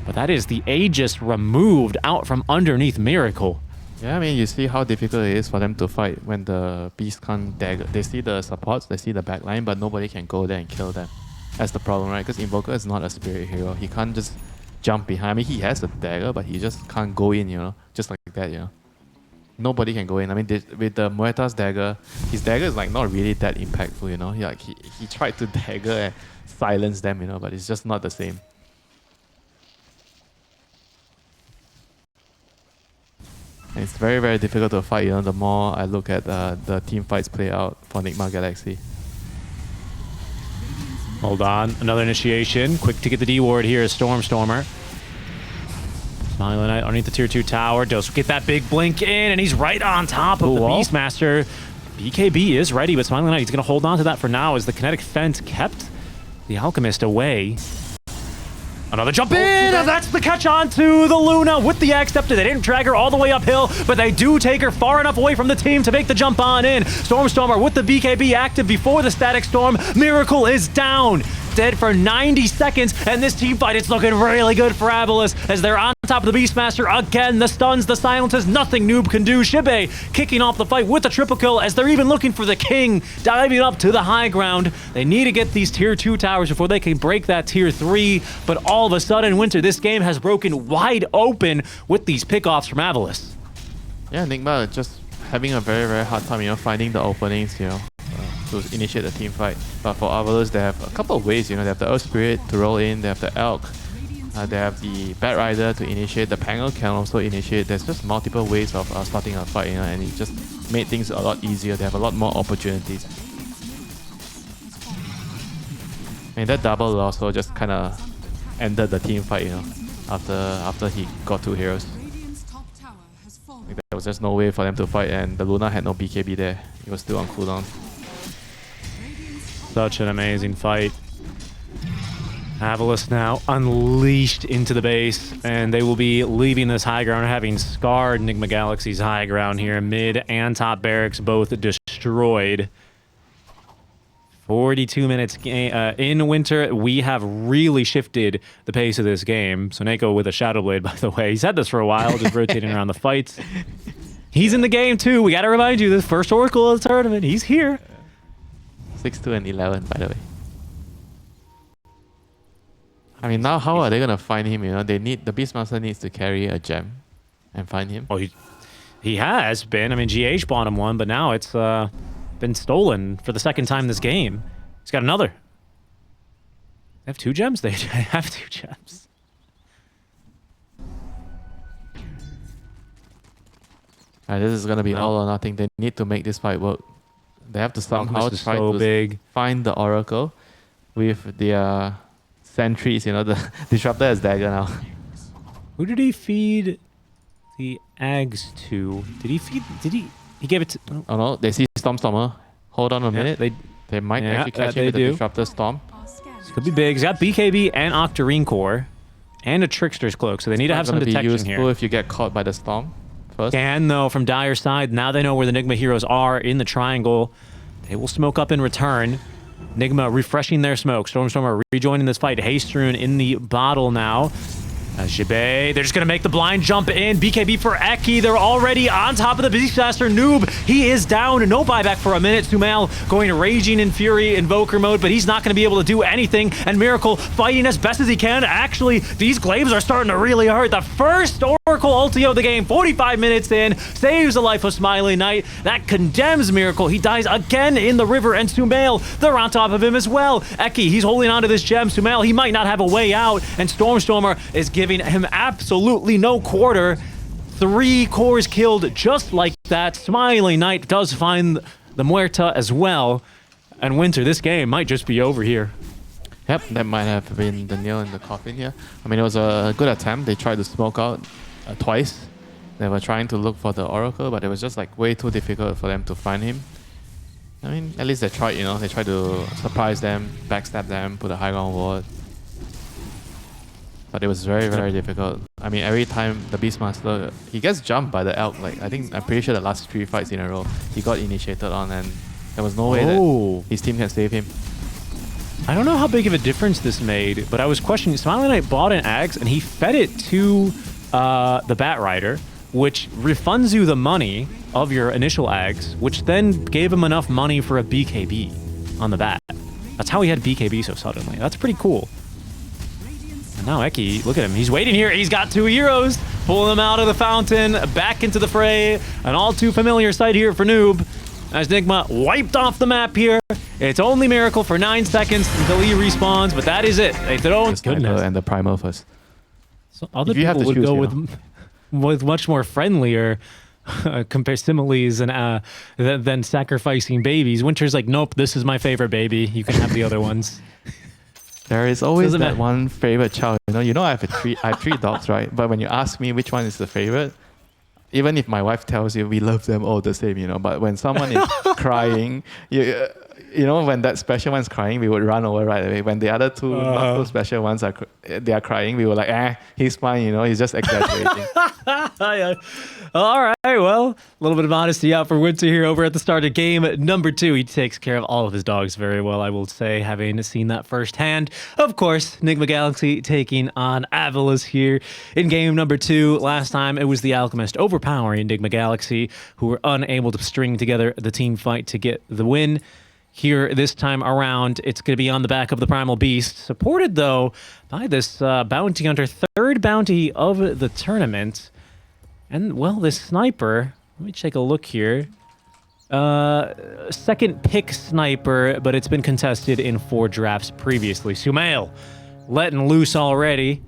But that is the Aegis removed out from underneath Miracle. Yeah, I mean, you see how difficult it is for them to fight when the beast can't dagger. They see the supports, they see the backline, but nobody can go there and kill them. That's the problem, right? Because Invoker is not a spirit hero. He can't just jump behind. I mean, he has a dagger, but he just can't go in, you know? Just like that, you know? Nobody can go in. I mean, with the Muerta's dagger, his dagger is like not really that impactful, you know? He tried to dagger and silence them, you know, but it's just not the same. And it's very, very difficult to fight, you know, the more I look at the team fights play out for Nigma Galaxy. Hold on. Another initiation. Quick to get the D ward here is Stormstormer. Smiley Knight underneath the tier 2 tower. Does get that big blink in, and he's right on top of the Beastmaster. BKB is ready, but Smiley Knight, he's going to hold on to that for now as the kinetic fence kept the Alchemist away. Another jump in, and that's the catch on to the Luna with the Axe Scepter. They didn't drag her all the way uphill, but they do take her far enough away from the team to make the jump on in. Stormstormer with the BKB active before the Static Storm. Miracle is down. Dead for 90 seconds, and this team fight is looking really good for AVULUS as they're on top of the Beastmaster again. The stuns, the silences, nothing Noob can do. Shibe kicking off the fight with the triple kill as they're even looking for the King, diving up to the high ground. They need to get these tier 2 towers before they can break that tier 3, but all of a sudden, Winter, this game has broken wide open with these pickoffs from AVULUS. Yeah, Nigma just having a very, very hard time, you know, finding the openings, you know, to initiate the team fight. But for AVULUS, they have a couple of ways, you know. They have the Earth Spirit to roll in, they have the Elk, they have the Bat Rider to initiate, the Pango can also initiate. There's just multiple ways of starting a fight, you know, and it just made things a lot easier. They have a lot more opportunities. And that double also just kind of ended the team fight, you know, after he got 2 heroes. Like, there was just no way for them to fight, and the Luna had no BKB there. It was still on cooldown. Such an amazing fight. AVULUS now unleashed into the base, and they will be leaving this high ground, having scarred Nigma Galaxy's high ground here. Mid and top barracks both destroyed. 42 minutes in winter. We have really shifted the pace of this game. So Neko with a Shadow Blade, by the way. He's had this for a while, just rotating around the fights. He's in the game too. We got to remind you, this first Oracle of the tournament. He's here. 6-2 and 11, by the way. I mean, now how are they gonna find him? You know, they need the Beastmaster needs to carry a gem and find him. Oh, he has been. I mean, GH bought him one, but now it's been stolen for the second time this game. He's got another. They have 2 gems. They have 2 gems. Alright, this is gonna be all or nothing. They need to make this fight work. They have to somehow try to find the Oracle with their sentries. You know, the Disruptor is dagger now. Who did he feed the eggs to? Did he feed? Did he? He gave it to. Oh no, they see Stormer. Hold on a minute. They might actually catch him with the Disruptor Storm. This could be big. He's got BKB and Octarine Core and a Trickster's Cloak, so they need to have some detection useful here. If you get caught by the Storm first. Can though from Dire's side. Now they know where the Nigma heroes are in the triangle. They will smoke up in return. Nigma refreshing their smoke. Stormstormer rejoining this fight. Hastrun in the bottle now. Jibe, they're just going to make the blind jump in. BKB for Eki. They're already on top of the Beastmaster. Noob, he is down. No buyback for a minute. Sumail going Raging in Fury Invoker mode, but he's not going to be able to do anything. And Miracle fighting as best as he can. Actually, these glaives are starting to really hurt. The first Oracle ulti of the game, 45 minutes in, saves the life of Smiley Knight. That condemns Miracle. He dies again in the river, and Sumail, they're on top of him as well. Eki, he's holding on to this gem. Sumail, he might not have a way out, and Stormstormer is giving him absolutely no quarter. 3 cores killed just like that. Smiley Knight does find the Muerta as well. And Winter, this game might just be over here. Yep, that might have been the nail in the coffin here. I mean, it was a good attempt. They tried to smoke out twice. They were trying to look for the Oracle, but it was just like way too difficult for them to find him. I mean, at least they tried, you know. They tried to surprise them, backstab them, put a high ground ward. But it was very, very difficult. I mean, every time the Beastmaster, he gets jumped by the Elk. Like, I'm pretty sure the last 3 fights in a row, he got initiated on, and there was no way that his team can save him. I don't know how big of a difference this made, but I was questioning. Smiley Knight bought an Axe, and he fed it to the Bat Rider, which refunds you the money of your initial Axe, which then gave him enough money for a BKB on the Bat. That's how he had BKB so suddenly. That's pretty cool. And now Eki, look at him. He's waiting here. He's got 2 heroes. Pulling them out of the fountain, back into the fray. An all too familiar sight here for Noob. As Nigma wiped off the map here. It's only Miracle for 9 seconds until he respawns, but that is it. They throw goodness. And the Primal first. So other people would go with much more friendlier compare similes and than sacrificing babies. Winter's like, nope, this is my favorite baby. You can have the other ones. There is always that one favorite child. You know, I have 3 dogs, right? But when you ask me which one is the favorite, even if my wife tells you we love them all the same, you know, but when someone is crying, you know, when that special one's crying, we would run over right away. When the other 2 not so special ones are crying, we were like, he's fine, you know, he's just exaggerating. All right, well, a little bit of honesty out for Winter here over at the start of game number 2. He takes care of all of his dogs very well, I will say, having seen that firsthand. Of course, Nigma Galaxy taking on AVULUS here in game number 2. Last time, it was the Alchemist overpowering Nigma Galaxy, who were unable to string together the team fight to get the win. Here, this time around, it's going to be on the back of the Primal Beast, supported, though, by this bounty hunter, 3rd bounty of the tournament. And, well, this sniper, let me take a look here. 2nd pick sniper, but it's been contested in 4 drafts previously. Sumail letting loose already.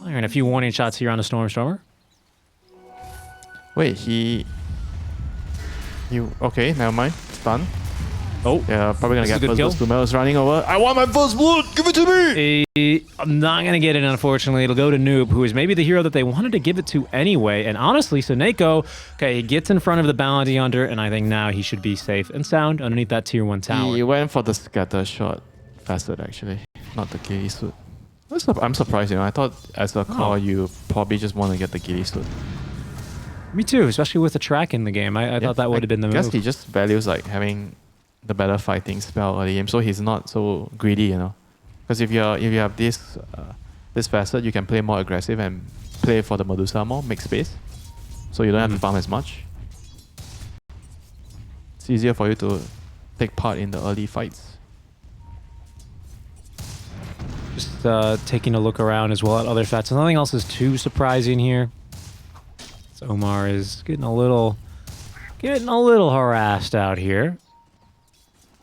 Firing a few warning shots here on the Stormstormer. Wait, okay, never mind. It's done. Oh, yeah, probably gonna get first kill. blood. Sumail's running over. I want my first blood. Give it to me. I'm not gonna get it, unfortunately. It'll go to Noob, who is maybe the hero that they wanted to give it to anyway. And honestly, so Neko, okay, he gets in front of the bounty hunter, and I think now he should be safe and sound underneath that tier 1 tower. He went for the scatter shot faster, actually. not the ghillie suit. I'm surprised, you know. I thought as a core you probably just want to get the ghillie suit. Me too, especially with the track in the game. I thought that would have been the move. I guess he just values like having the better fighting spell early game, so he's not so greedy, you know. Because if you have this facet, you can play more aggressive and play for the Medusa more, make space, so you don't have to farm as much. It's easier for you to take part in the early fights. Just taking a look around as well at other stats. Nothing else is too surprising here. So Omar is getting a little harassed out here.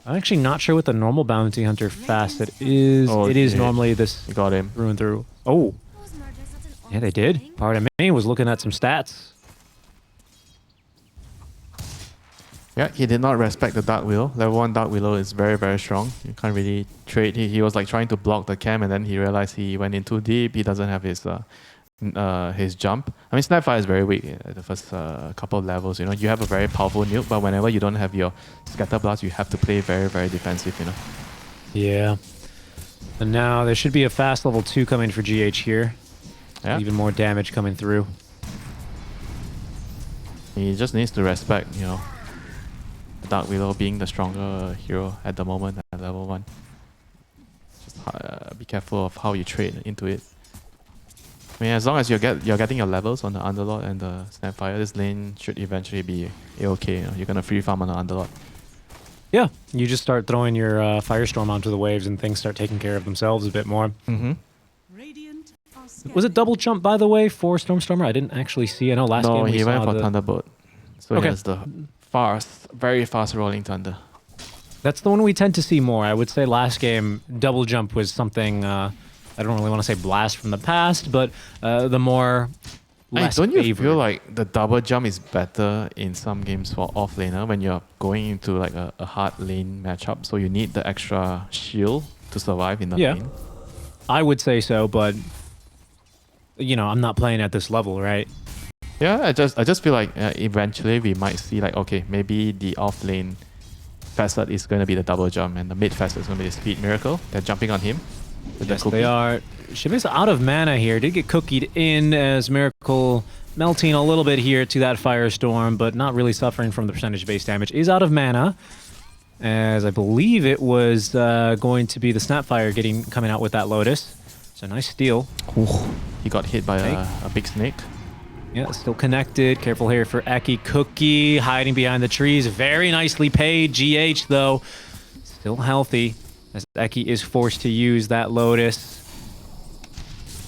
I'm actually not sure what the normal bounty hunter facet is. Oh, it is normally this. You got him through and through. Oh, yeah, they did. Part of me was looking at some stats. Yeah, he did not respect the Dark Willow. Level 1 Dark Willow is very, very strong. You can't really trade. He was like trying to block the camp, and then he realized he went in too deep. He doesn't have his jump. I mean, Snapfire is very weak at the first couple of levels. You know, you have a very powerful nuke, but whenever you don't have your Scatter Blast, you have to play very, very defensive. You know. Yeah. And now there should be a fast level 2 coming for GH here. Yeah. Even more damage coming through. He just needs to respect, you know, the Dark Willow being the stronger hero at the moment at level 1. Just be careful of how you trade into it. I mean, as long as you're getting your levels on the Underlord and the Snapfire, this lane should eventually be okay. You know? You're gonna free farm on the Underlord. Yeah, you just start throwing your Firestorm onto the waves and things start taking care of themselves a bit more. Radiant are Was it scanning. double jump, by the way, for Stormstormer? I didn't actually see. I know last game No, we he went saw for the... Thunderbolt. So Okay. he has the very fast rolling thunder. That's the one we tend to see more. I would say last game, double jump was something... I don't really want to say blast from the past, but the more less Don't you favored. feel like the double jump is better in some games for off laner when you're going into like a hard lane matchup, so you need the extra shield to survive in the lane? I would say so, but you know, I'm not playing at this level, right? Yeah, I just feel like eventually we might see like, okay, maybe the off lane facet is going to be the double jump and the mid facet is going to be the speed miracle. They're jumping on him. With the Yes, cookie. they are. Shibi's out of mana here. Did get cookied in as Miracle melting a little bit here to that Firestorm, but not really suffering from the percentage base damage. Is out of mana, as I believe it was going to be the Snapfire coming out with that Lotus. So nice steal. Ooh, he got hit by a big snake. Yeah, still connected. Careful here for Eki. Cookie hiding behind the trees. Very nicely paid. GH, though, still healthy, as Eki is forced to use that Lotus.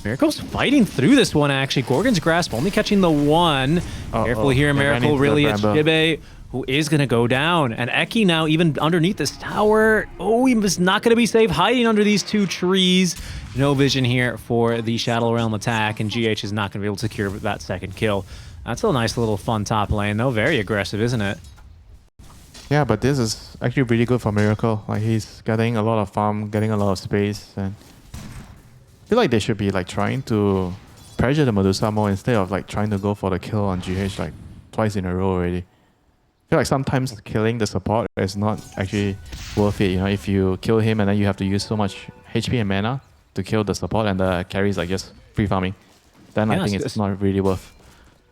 Miracle's fighting through this one, actually. Gorgon's Grasp only catching the one. Careful here, They ran Miracle. into Really, the it's Bramble. Shibe, who is going to go down. And Eki now even underneath this tower. Oh, he was not going to be safe hiding under these two trees. No vision here for the Shadow Realm attack, and GH is not going to be able to secure that second kill. That's a nice little fun top lane, though. Very aggressive, isn't it? Yeah, but this is actually really good for Miracle. Like, he's getting a lot of farm, getting a lot of space, and I feel like they should be like trying to pressure the Medusa more instead of like trying to go for the kill on GH like twice in a row already. I feel like sometimes killing the support is not actually worth it. You know, if you kill him and then you have to use so much HP and mana to kill the support and the carries like just free farming, then I think it's not really worth.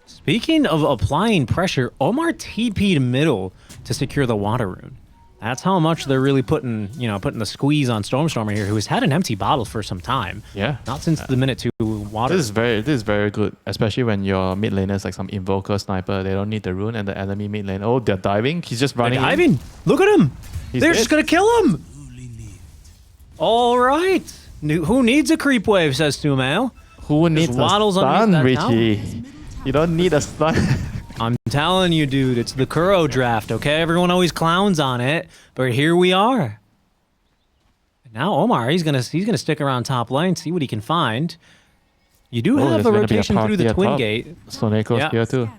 Speaking of applying pressure, Omar TP'd middle to secure the water rune. That's how much they're really putting the squeeze on Stormstormer here, who has had an empty bottle for some time. Yeah. Not since the minute 2 water. This is very good, especially when your mid laners like some invoker sniper, they don't need the rune, and the enemy mid lane, oh, they're diving. He's just running. They're diving. Look at him. He's They're dead. just gonna kill him. All right. Who needs a creep wave? Says Sumail. Who needs a waddles stun, underneath that Richie? You don't need a stun. I'm telling you, dude, it's the Kuro draft, okay? Everyone always clowns on it, but here we are. Now Omar, he's gonna stick around top lane, see what he can find. You do have there's the gonna be a rotation through party the at Twin top. Gate. Soneko's Yeah. here too.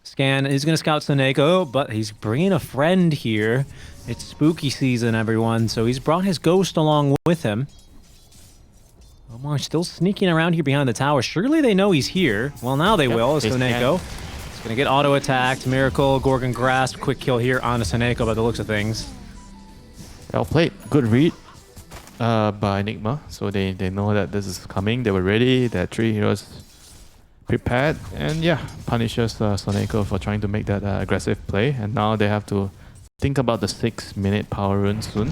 Scan is gonna scout Soneko, but he's bringing a friend here. It's spooky season, everyone, so he's brought his ghost along with him. Omar still sneaking around here behind the tower. Surely they know he's here. Well, now they will. they Soneko. He's gonna get auto attacked. Miracle, Gorgon Grasp, quick kill here on Soneko by the looks of things. Well played. Good read. by Nigma, so they know that this is coming. They were ready. Their 3 heroes prepared, and yeah, punishes Soneko for trying to make that aggressive play. And now they have to think about the 6-minute power rune soon.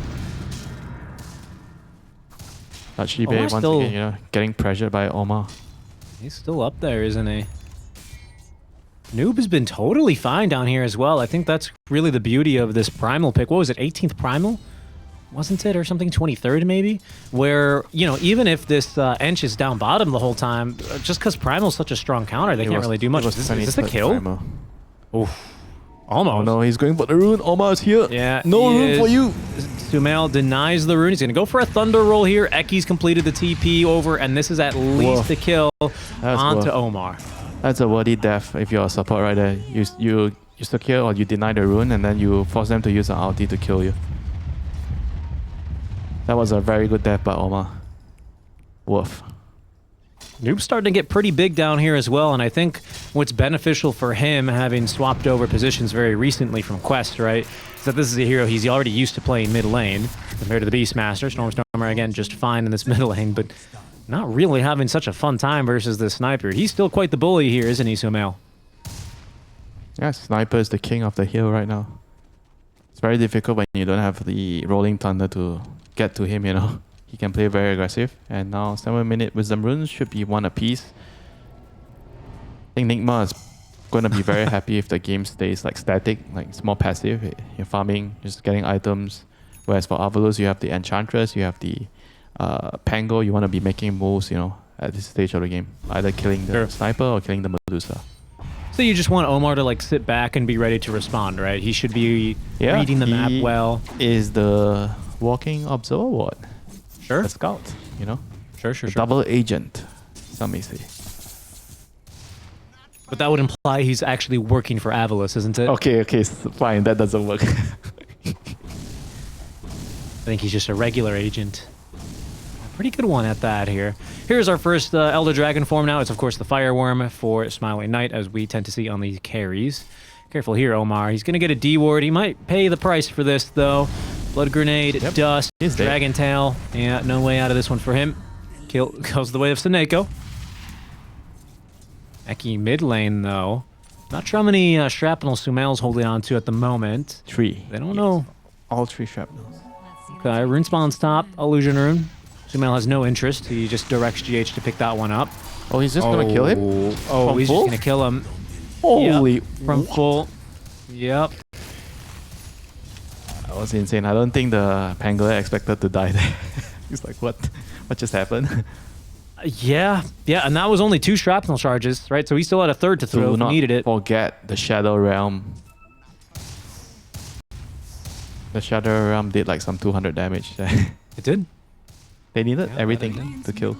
But Shibe once again, you know, getting pressured by Omar. He's still up there, isn't he? Noob has been totally fine down here as well. I think that's really the beauty of this Primal pick. What was it, 18th Primal? Wasn't it, or something, 23rd maybe? Where, you know, even if this Ench is down bottom the whole time, just because Primal's such a strong counter, they can't really do much. Is this a kill? Oof. Almost. Oh no, he's going for the rune. Omar is here. Yeah, no rune for you. Sumail denies the rune. He's going to go for a Thunder Roll here. Eki's completed the TP over, and this is at least a kill onto Omar. That's a worthy death if you're a support right there. You secure or you deny the rune, and then you force them to use an ulti to kill you. That was a very good death by Omar. Woof. Noob's starting to get pretty big down here as well, and I think what's beneficial for him, having swapped over positions very recently from Quest, right, is that this is a hero he's already used to playing mid lane compared to the Beastmaster. Stormstormer, again, just fine in this mid lane, but not really having such a fun time versus the Sniper. He's still quite the bully here, isn't he, Sumail? Yeah, Sniper is the king of the hill right now. It's very difficult when you don't have the Rolling Thunder to get to him, you know. He can play very aggressive, and now 7-minute Wisdom Runes should be 1 apiece. I think Nigma is going to be very happy if the game stays like static, like it's more passive. You're farming, just getting items. Whereas for AVULUS, you have the Enchantress, you have the Pango. You want to be making moves, you know, at this stage of the game, either killing the Sniper or killing the Medusa. So you just want Omar to like sit back and be ready to respond, right? He should be reading the map well. Is the walking observer what? Sure. A scout, you know? Sure. Double agent, some may say. But that would imply he's actually working for AVULUS, isn't it? Okay, fine. That doesn't work. I think he's just a regular agent. A pretty good one at that here. Here's our first Elder Dragon form now. It's, of course, the Fireworm for Smiling Knight, as we tend to see on these carries. Careful here, Omar. He's going to get a D-Ward. He might pay the price for this, though. Blood Grenade, Dust, Dragon Tail. Yeah, no way out of this one for him. Goes the way of Soneko. Eki mid lane, though. Not sure how many Shrapnel Sumail's holding on to at the moment. 3. They don't know. All 3 Shrapnels. Okay, Rune Spawn's top. Illusion Rune. Sumail has no interest. He just directs GH to pick that one up. Oh, he's just going to kill him? Oh, he's just going to kill him. Holy... Yep, from full. Yep. That was insane. I don't think the Pangolin expected to die there. He's like, what? What just happened? Yeah, and that was only 2 Shrapnel charges, right? So he still had a third to throw if he needed it. Forget the Shadow Realm. The Shadow Realm did like some 200 damage. It did. They needed everything to kill.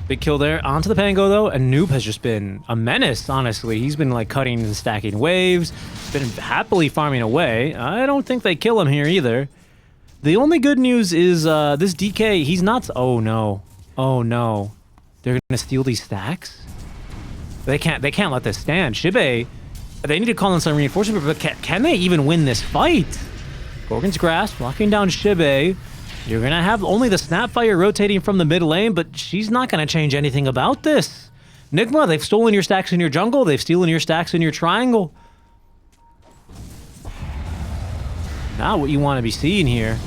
Big kill there. Onto the Pango, though, and Noob has just been a menace, honestly. He's been, like, cutting and stacking waves, been happily farming away. I don't think they kill him here, either. The only good news is this DK, he's not... Oh, no. Oh, no. They're gonna steal these stacks? They can't let this stand. Shibe, they need to call in some reinforcement, but can they even win this fight? Gorgon's Grasp, locking down Shibe. You're going to have only the Snapfire rotating from the mid lane, but she's not going to change anything about this. Nigma, they've stolen your stacks in your jungle. They've stolen your stacks in your triangle. Not what you want to be seeing here.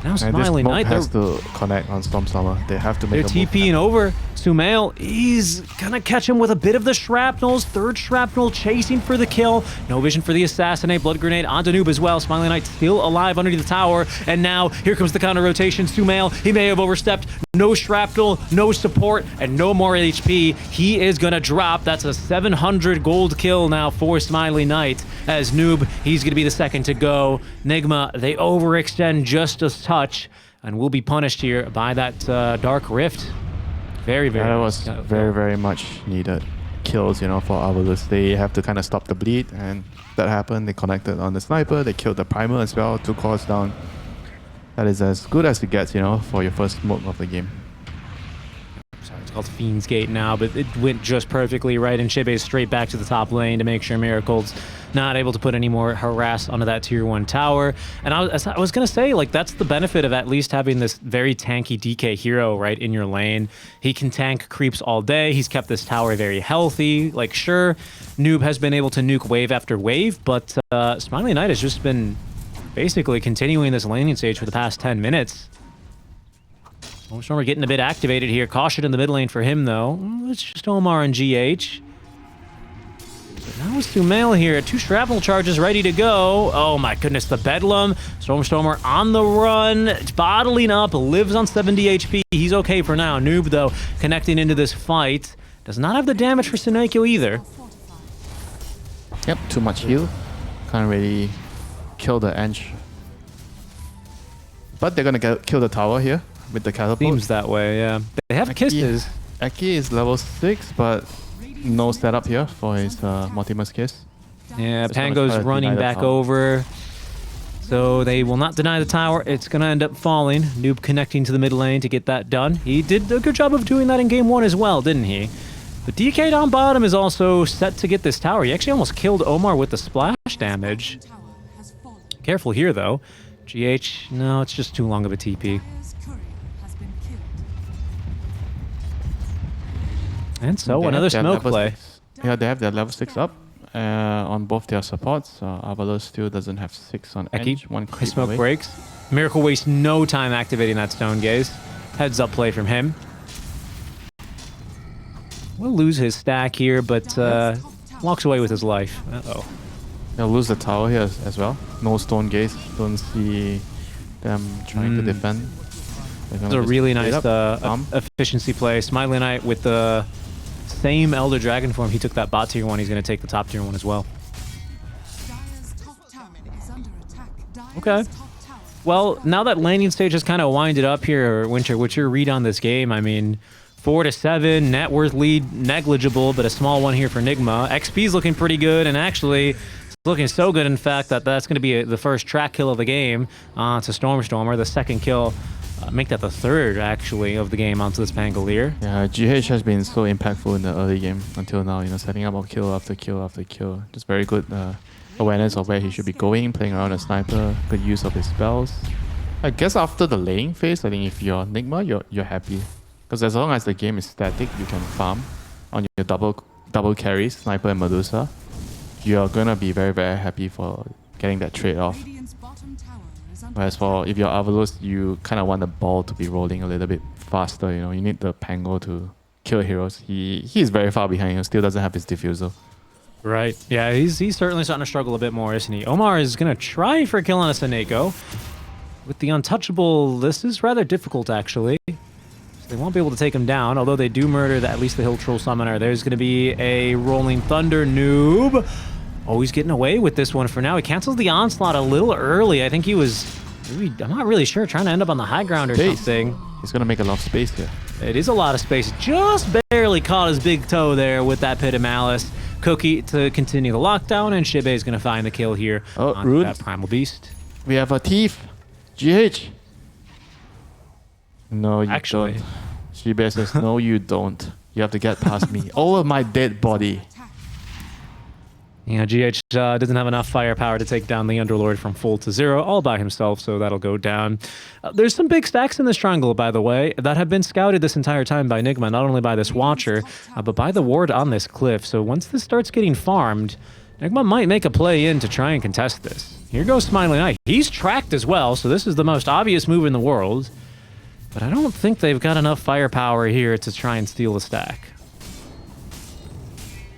Now Smiling Knight has to connect on Stormstormer. They have to make they're TPing over. Sumail, he's gonna catch him with a bit of the shrapnels. 3rd shrapnel chasing for the kill. No vision for the assassinate. Blood Grenade onto Noob as well. Smiling Knight still alive underneath the tower. And now here comes the counter rotation. Sumail, he may have overstepped. No shrapnel, no support, and no more HP. He is gonna drop. That's a 700 gold kill now for Smiling Knight. As Noob, he's gonna be the second to go. Nigma, they overextend just a touch and will be punished here by that Dark Rift. Very, very. That was very much needed kills, you know, for AVULUS. They have to kind of stop the bleed, and that happened. They connected on the Sniper. They killed the Primal as well. 2 cores down. That is as good as it gets, you know, for your first smoke of the game. Sorry, it's called Fiend's Gate now, but it went just perfectly right, and Shibe straight back to the top lane to make sure Miracle's not able to put any more harass onto that tier 1 tower. And I was going to say, like, that's the benefit of at least having this very tanky DK hero right in your lane. He can tank creeps all day. He's kept this tower very healthy. Like, sure, Noob has been able to nuke wave after wave, but Smiley Knight has just been basically continuing this laning stage for the past 10 minutes. Stormer getting a bit activated here. Caution in the mid lane for him, though. It's just Omar and GH. Now it's Sumail here. 2 shrapnel charges ready to go. Oh my goodness, the Bedlam. Stormer on the run. Bottling up. Lives on 70 HP. He's okay for now. Noob, though, connecting into this fight. Does not have the damage for Senekyo either. Yep, too much heal. Can't really kill the Ench. But they're gonna kill the tower here with the catapult. Seems that way, yeah. They have kisses. Aki is level 6, but no setup here for his Mortimer's Kiss. Yeah, Pango's running back over. So they will not deny the tower. It's going to end up falling. Noob connecting to the mid lane to get that done. He did a good job of doing that in game 1 as well, didn't he? But DK down bottom is also set to get this tower. He actually almost killed Omar with the splash damage. Careful here, though. GH, no, it's just too long of a TP. And so another smoke play. Yeah, they have their level 6 up on both their supports. AVULUS still doesn't have 6 on Ench. One creep smoke away. breaks. Miracle wastes no time activating that Stone Gaze. Heads up play from him. Will lose his stack here, but walks away with his life. Uh-oh. They'll lose the tower here as well. No Stone Gaze. Don't see them trying to defend. It's a really nice efficiency play. Smiley Knight with the same Elder Dragon form. He took that bot tier 1. He's going to take the top tier 1 as well. Okay. Well, now that laning stage has kind of winded up here, Winter, what's your read on this game? I mean, 4-7, net worth lead negligible, but a small one here for Nigma. XP's looking pretty good, and actually it's looking so good, in fact, that that's going to be the first track kill of the game to Stormer, the second kill. Make that the third, actually, of the game onto this Pangolier. Yeah, GH has been so impactful in the early game until now, you know, setting up kill after kill after kill. Just very good awareness of where he should be going, playing around a sniper, good use of his spells. I guess after the laying phase, I think if you're Nigma, you're happy. Because as long as the game is static, you can farm on your double carries, Sniper and Medusa. You're gonna be very, very happy for getting that trade off. Whereas for if you're AVULUS, you kind of want the ball to be rolling a little bit faster. You know, you need the Pango to kill heroes. He's very far behind. He still doesn't have his diffusal. Right. Yeah, he's certainly starting to struggle a bit more, isn't he? Omar is gonna try for a kill on a Seneko. With the untouchable, this is rather difficult actually. So they won't be able to take him down, although they do murder at least the Hill Troll Summoner. There's gonna be a Rolling Thunder Noob. Oh, he's getting away with this one for now. He cancels the onslaught a little early. I think he was, I'm not really sure, trying to end up on the high ground or something. He's going to make a lot of space here. It is a lot of space. Just barely caught his big toe there with that Pit of Malice. Cookie to continue the lockdown, and Shibe is going to find the kill here on rude. That Primal Beast. We have a thief. GH. No, you Actually. don't. Shibe says, no, you don't. You have to get past me. Over my dead body. Yeah, GH doesn't have enough firepower to take down the Underlord from full to 0 all by himself, so that'll go down. There's some big stacks in this triangle, by the way, that have been scouted this entire time by Nigma, not only by this Watcher, but by the ward on this cliff. So once this starts getting farmed, Nigma might make a play in to try and contest this. Here goes Smiley Knight. He's tracked as well, so this is the most obvious move in the world. But I don't think they've got enough firepower here to try and steal the stack.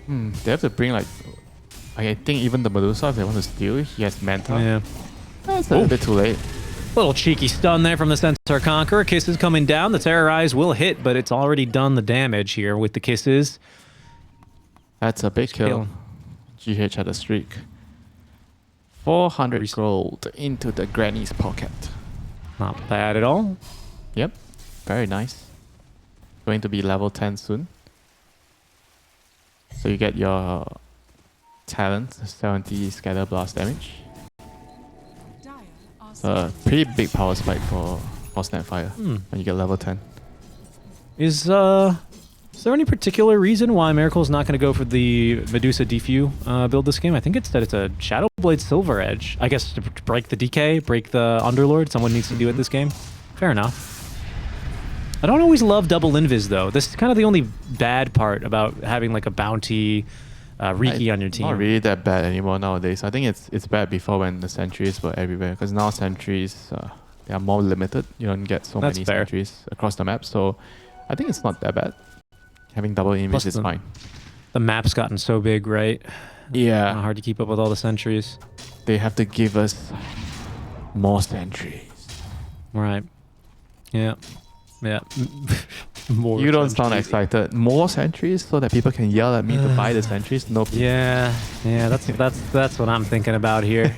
They have to bring like... I think even the Medusa, if they want to steal, he has Manta. Yeah. That's a bit too late. Little cheeky stun there from the Centaur Conqueror. Kisses coming down. The Terrorize will hit, but it's already done the damage here with the Kisses. That's a big kill. GH had a streak. 400 gold into the granny's pocket. Not bad at all. Yep. Very nice. Going to be level 10 soon. So you get your talent, 70 scatter blast damage. A pretty big power spike for Snapfire when you get level 10. Is Is there any particular reason why Miracle's not going to go for the Medusa Defu build this game? I think it's that it's a Shadow Blade Silver Edge. I guess to break the DK, break the Underlord, someone needs to do it this game. Fair enough. I don't always love double invis though. This is kind of the only bad part about having like a bounty Riki on your team. Not really that bad anymore nowadays. I think it's bad before when the sentries were everywhere, because now sentries they are more limited. You don't get so many sentries across the map, so I think it's not that bad. Having double invis is fine. The map's gotten so big, right? Yeah. Hard to keep up with all the sentries. They have to give us more sentries. Right. Yeah. Yeah. More you don't sentries. sound excited. More sentries so that people can yell at me to buy the sentries? Nope. Yeah. Yeah, that's what I'm thinking about here.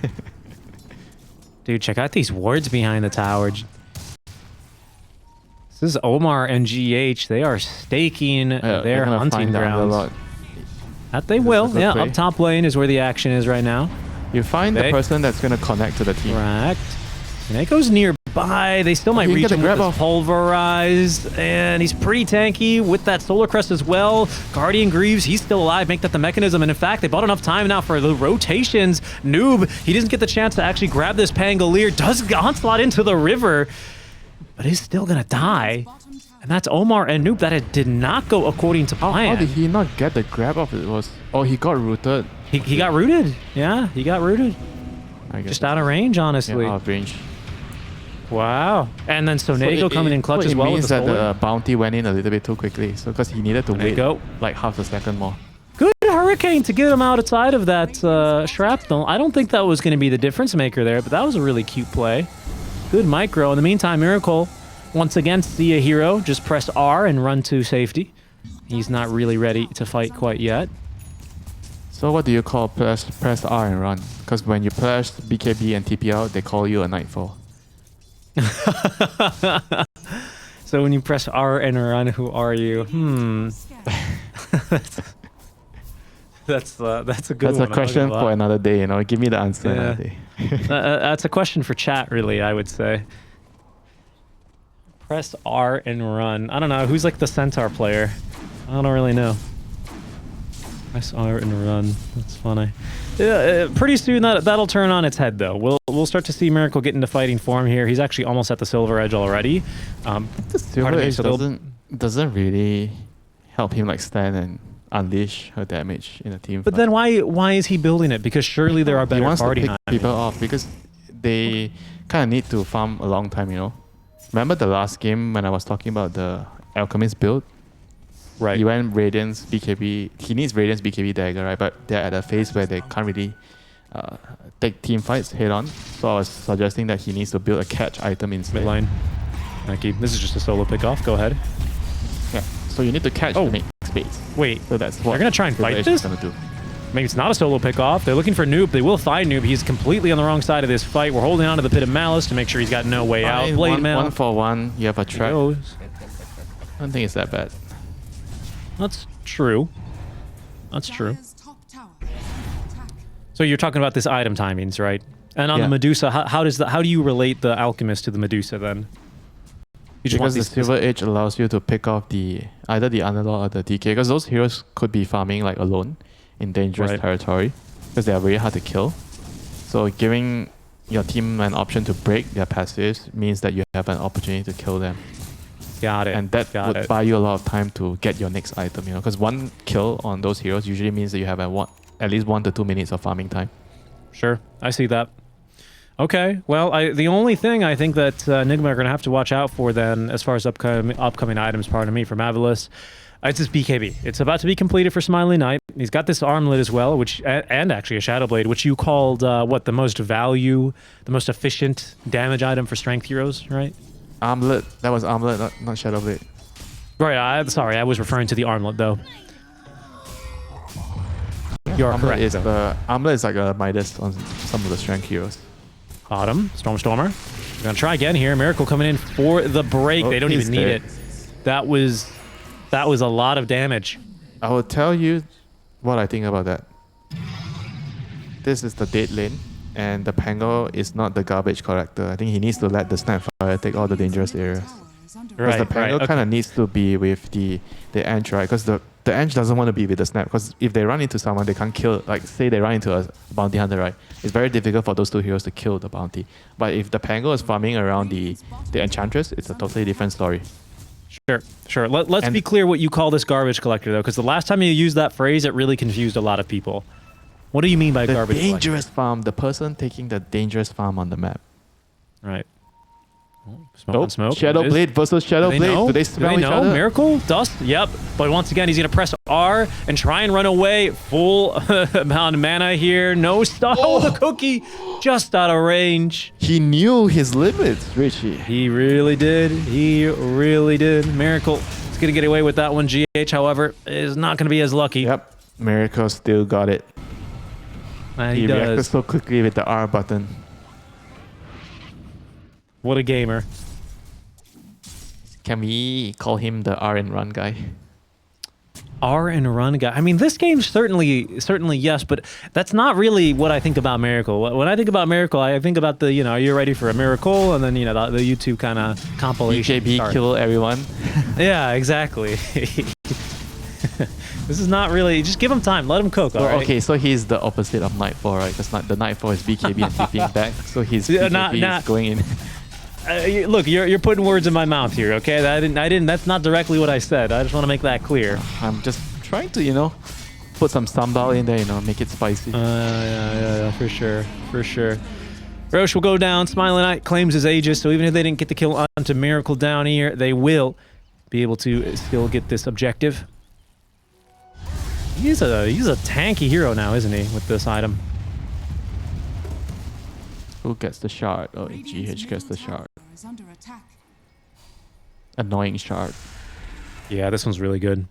Dude, check out these wards behind the tower. This is Omar and GH. They are staking their hunting grounds. That they will. Yeah, up top lane is where the action is right now. You find the person that's going to connect to the team. Correct. Neko's nearby. They still might reach him with this pulverized. And he's pretty tanky with that Solar Crest as well. Guardian Greaves, he's still alive. Make that the mechanism. And in fact, they bought enough time now for the rotations. Noob, he doesn't get the chance to actually grab this Pangolier. Does onslaught into the river. But he's still going to die. And that's Omar and Noob. That did not go according to plan. How did he not get the grab of it? Oh, he got rooted. He got rooted. Yeah, he got rooted. Just out of range, honestly. Yeah, out of range. Wow. And then Sonego coming in clutch as well. It means with the that the bounty went in a little bit too quickly. So because he needed to wait like half a second more. Good Hurricane to get him outside of that shrapnel. I don't think that was going to be the difference maker there, but that was a really cute play. Good micro. In the meantime, Miracle, once again, see a hero. Just press R and run to safety. He's not really ready to fight quite yet. So what do you call press R and run? Because when you press BKB and TP out, they call you a Nightfall. So when you press R and run, who are you? That's a good one. That's a question for another day, you know. Give me the answer another day. That's a question for chat, really, I would say. Press R and run. I don't know. Who's like the Centaur player? I don't really know. Press R and run. That's funny. Pretty soon that'll turn on its head, though. We'll start to see Miracle get into fighting form here. He's actually almost at the Silver Edge already. The Silver Edge doesn't really help him like stand and unleash her damage in a team. But then why is he building it? Because surely there are better party. He wants to pick people off because they kind of need to farm a long time, you know. Remember the last game when I was talking about the Alchemist build? Right. He went Radiance BKB. He needs Radiance BKB dagger, right? But they're at a phase where they can't really take team fights head on. So I was suggesting that he needs to build a catch item instead. Midline. Nike. This is just a solo pick off. Go ahead. Yeah. So you need to catch to make space. Wait. So that's what they're gonna try and fight this? Gonna do. Maybe it's not a solo pick off. They're looking for Noob. They will find Noob. He's completely on the wrong side of this fight. We're holding on to the Pit of Malice to make sure he's got no way out. Blade Mail. 1-for-1. You have a trap. I don't think it's that bad. That's true. That's true. So you're talking about this item timings, right? And on the Medusa, how do you relate the Alchemist to the Medusa then? You just because the Silver Edge allows you to pick off either the Underlord or the DK, because those heroes could be farming like alone in dangerous territory because they are very hard to kill. So giving your team an option to break their passives means that you have an opportunity to kill them. Got it. And that would buy you a lot of time to get your next item, you know, because one kill on those heroes usually means that you have at least 1 to 2 minutes of farming time. Sure, I see that. Okay, well, the only thing I think that Nigma are going to have to watch out for then, as far as upcoming items, pardon me, from AVULUS, it's this BKB. It's about to be completed for Smiley Knight. He's got this armlet as well, and actually a Shadow Blade, which you called, the most efficient damage item for strength heroes, right? Armlet. That was armlet, not Shadow Blade. Right, sorry, I was referring to the armlet, though. You're correct. Armlet is like a Midas on some of the strength heroes. Autumn, Stormer. We're going to try again here. Miracle coming in for the break. They don't even need it. That was a lot of damage. I will tell you what I think about that. This is the dead lane, and the Pango is not the garbage collector. I think he needs to let the Snapfire take all the dangerous areas. Because the Pango kind of needs to be with the Edge, right? Because the Edge doesn't want to be with the Snap. Because if they run into someone, they can't kill. Like, say they run into a Bounty Hunter, right? It's very difficult for those two heroes to kill the Bounty. But if the Pango is farming around the Enchantress, it's a totally different story. Sure. Let's be clear what you call this garbage collector, though, because the last time you used that phrase, it really confused a lot of people. What do you mean by garbage collector? The dangerous farm. The person taking the dangerous farm on the map. Right. Smoke. Shadow Blade versus Shadow Blade. Do they smell each other? Miracle? Dust? Yep. But once again, he's going to press R and try and run away. Full amount of mana here. No stun. Oh, the cookie just out of range. He knew his limits, Richie. He really did. Miracle is going to get away with that one. GH, however, is not going to be as lucky. Yep. Miracle still got it. He reacted does. so quickly with the R button. What a gamer. Can we call him the R and run guy? R and run guy. I mean, this game certainly yes, but that's not really what I think about Miracle. When I think about Miracle, I think about the, are you ready for a miracle? And then, the YouTube kind of compilation. BKB kill everyone. Yeah, exactly. This is not really, just give him time, let him cook, all right? Okay, so he's the opposite of Nightfall, right? Because the Nightfall is BKB and TPing back, so his BKB is going in. Look, you're putting words in my mouth here, okay? I didn't. That's not directly what I said. I just want to make that clear. I'm just trying to, put some sambal in there, make it spicy. Yeah, for sure. Roche will go down. Smiling Knight claims his Aegis, so even if they didn't get the kill onto Miracle down here, they will be able to still get this objective. He's a tanky hero now, isn't he, with this item? Who gets the shard? Oh, GH gets the shard. Annoying shard. Yeah, this one's really good.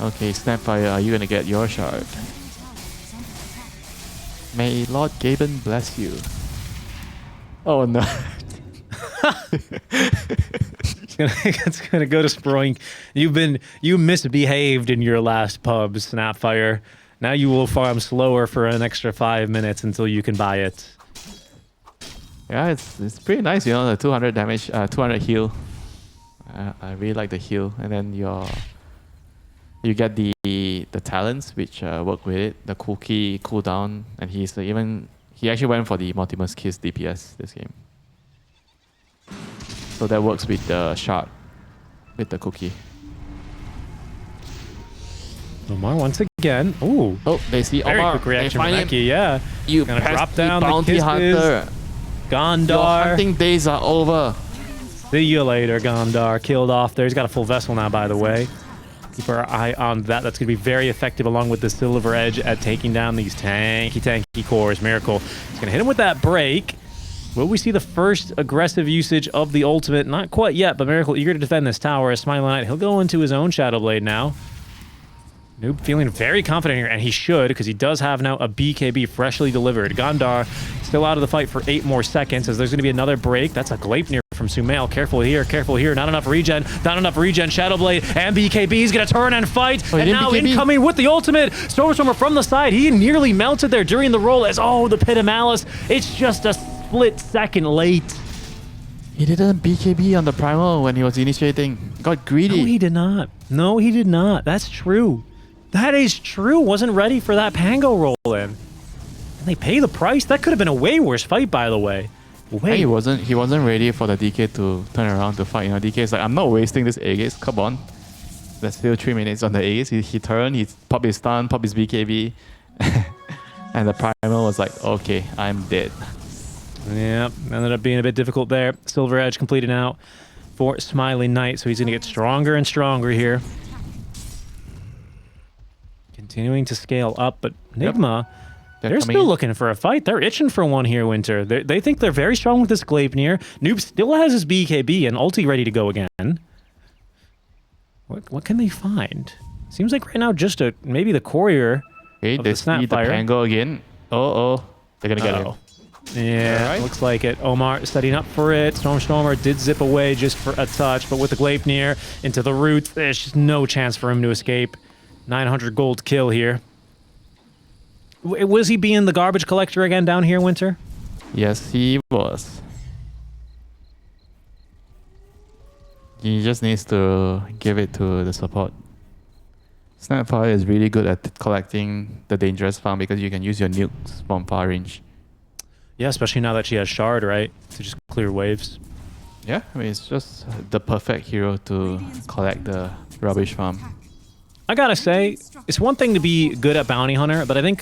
Okay, Snapfire, are you gonna get your shard? May Lord Gaben bless you. Oh no. It's gonna go to Sproink. You misbehaved in your last pub, Snapfire. Now you will farm slower for an extra 5 minutes until you can buy it. Yeah, it's pretty nice, the 200 damage, 200 heal. I really like the heal, and then you get the talents which work with it, the cookie cooldown, and he actually went for the Mortimer's Kiss DPS this game. So that works with the shard, with the cookie. Omar once again. Ooh. Oh, they see Very Omar. quick reaction from him. Eki, yeah. You gonna drop down the bounty kisses. hunter. Gondar. Your hunting days are over. See you later, Gondar. Killed off there. He's got a full vessel now, by the way. Keep our eye on that. That's going to be very effective along with the Silver Edge at taking down these tanky cores. Miracle is going to hit him with that break. Will we see the first aggressive usage of the ultimate? Not quite yet, but Miracle eager to defend this tower. As Smiling Knight, he'll go into his own Shadow Blade now. Noob feeling very confident here, and he should, because he does have now a BKB freshly delivered. Gondar still out of the fight for 8 more seconds, as there's going to be another break. That's a Gleipnir from Sumail. Careful here. Not enough regen. Shadow Blade and BKB is going to turn and fight. And now BKB incoming with the ultimate. Stormstormer from the side. He nearly melted there during the roll as, the Pit of Malice. It's just a split second late. He didn't BKB on the primal when he was initiating. Got greedy. No, he did not. That's true. That is true. Wasn't ready for that Pango roll in. And they pay the price. That could have been a way worse fight, by the way. He wasn't ready for the DK to turn around to fight. DK is like, I'm not wasting this Aegis. Come on. There's still 3 minutes on the Aegis. He turned, he popped his stun, popped his BKB. And the primal was like, okay, I'm dead. Yeah, ended up being a bit difficult there. Silver Edge completed now for Smiling Knight, so he's going to get stronger and stronger here. Continuing to scale up, but Nigma, they're still looking for a fight. They're itching for one here, Winter. They think they're very strong with this Gleipnir. Noob still has his BKB and ulti ready to go again. What can they find? Seems like right now just maybe the courier. Okay, they see the Pango again. They're gonna get him. Yeah, right. Looks like it. Omar setting up for it. Stormstormer did zip away just for a touch, but with the Gleipnir into the roots, there's just no chance for him to escape. 900 gold kill here. Was he being the garbage collector again down here, Winter? Yes, he was. He just needs to give it to the support. Snapfire is really good at collecting the dangerous farm because you can use your nukes from far range. Yeah, especially now that she has Shard, right? To just clear waves. Yeah, I mean, it's just the perfect hero to collect the rubbish farm. I gotta say, it's one thing to be good at Bounty Hunter, but I think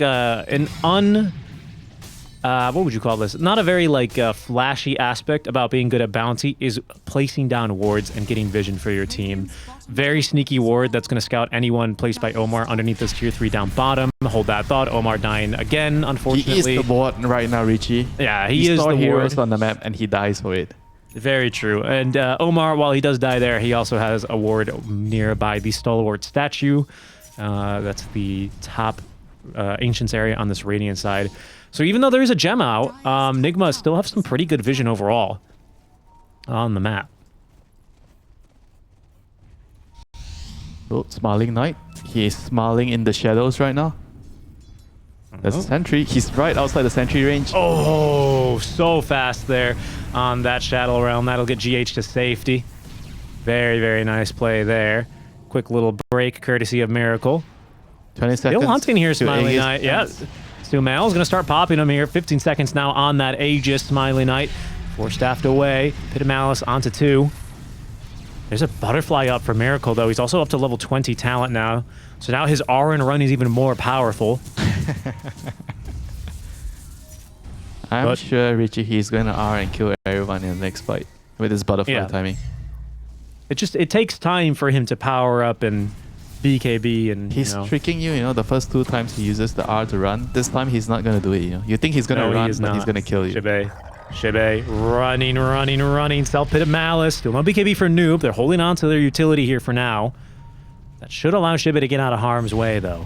what would you call this? Not a very flashy aspect about being good at bounty is placing down wards and getting vision for your team. Very sneaky ward that's going to scout anyone placed by Omar underneath this tier 3 down bottom. Hold that thought. Omar dying again, unfortunately. He is the ward right now, Richie. Yeah, he is the heroes ward on the map and he dies for it. Very true. And Omar, while he does die there, he also has a ward nearby the Stalwart statue. That's the top Ancients area on this Radiant side. So even though there is a gem out, Nigma still have some pretty good vision overall on the map. Oh, Smiling Knight. He is smiling in the shadows right now. There's a sentry. He's right outside the sentry range. Oh, so fast there on that Shadow Realm. That'll get GH to safety. Very, very nice play there. Quick little break courtesy of Miracle. 20 seconds. Still hunting here, Smiley Knight. Yeah. Sumail's going to start popping him here. 15 seconds now on that Aegis, Smiley Knight. 4 staffed away. Pit of Malice onto 2. There's a Butterfly up for Miracle, though. He's also up to level 20 talent now. So now his R and run is even more powerful. I'm sure Richie, he's going to R and kill everyone in the next fight with his Butterfly timing. It takes time for him to power up and BKB and he's tricking you, the first 2 times he uses the R to run. This time he's not going to do it, You think he's going to run, but he's going to kill you. Shibei running. Self Pit of Malice. Still no BKB for Noob. They're holding on to their utility here for now. That should allow Shibei to get out of harm's way, though.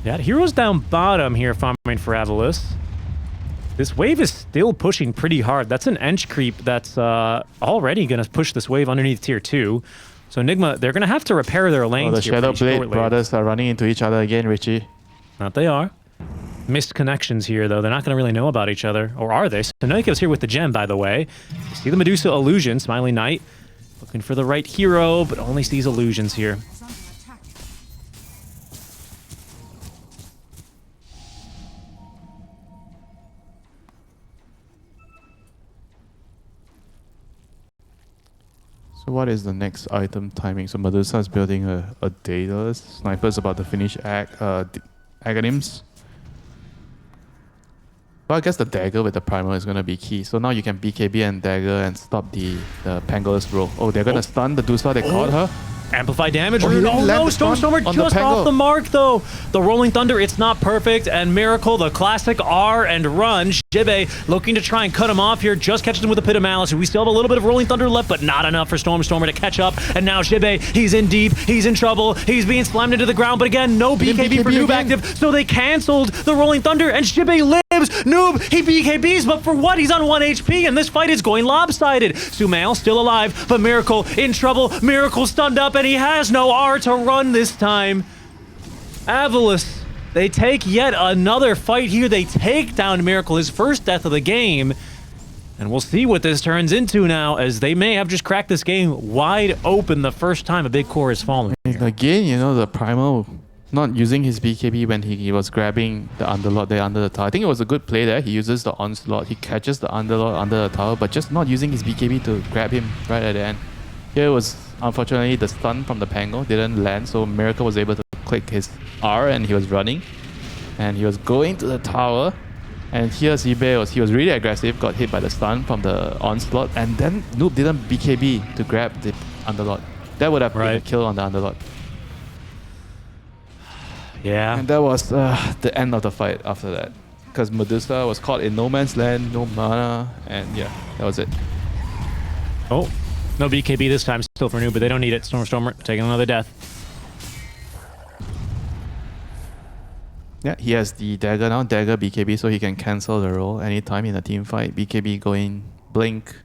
Yeah, heroes down bottom here farming for AVULUS. This wave is still pushing pretty hard. That's an Ench creep that's already going to push this wave underneath tier 2. So Nigma, they're going to have to repair their lanes. The Shadow Blade brothers are running into each other again, Richie. Not they are. Missed connections here, though. They're not going to really know about each other. Or are they? So Noiko's here with the gem, by the way. You see the Medusa illusion, Smiley Knight. Looking for the right hero, but only sees illusions here. So what is the next item timing? So Medusa is building a Daedalus. Sniper's about to finish Aghanims. Well, I guess the dagger with the primer is going to be key. So now you can BKB and dagger and stop the Pangolus roll. Oh, they're going to stun the Dusa. They caught her. Amplify damage. Oh, no, Stormer just off the mark, though. The Rolling Thunder, it's not perfect. And Miracle, the classic R and run. Shibei looking to try and cut him off here. Just catches him with a Pit of Malice. We still have a little bit of Rolling Thunder left, but not enough for Stormer to catch up. And now Shibei, he's in deep. He's in trouble. He's being slammed into the ground. But again, no BKB for Noob active. So they canceled the Rolling Thunder, and Shibei lives. Noob, he BKBs, but for what? He's on 1 HP, and this fight is going lopsided. Sumail still alive, but Miracle in trouble. Miracle stunned up, and he has no R to run this time. AVULUS, they take yet another fight here. They take down Miracle, his first death of the game. And we'll see what this turns into now, as they may have just cracked this game wide open the first time a big core has fallen. Again, the Primal not using his BKB when he was grabbing the Underlord there under the tower. I think it was a good play there. He uses the Onslaught. He catches the Underlord under the tower, but just not using his BKB to grab him right at the end. Here was, unfortunately, the stun from the Pango didn't land, so Miracle was able to click his R and he was running. And he was going to the tower. And here Zebe he was really aggressive, got hit by the stun from the Onslaught, and then Noob didn't BKB to grab the Underlord. That would have been a kill on the Underlord. Yeah. And that was the end of the fight after that. Because Medusa was caught in no man's land, no mana, and yeah, that was it. Oh, no BKB this time, still for Noob, but they don't need it. Stormer taking another death. Yeah, he has the dagger now, dagger BKB, so he can cancel the roll anytime in a team fight. BKB going blink,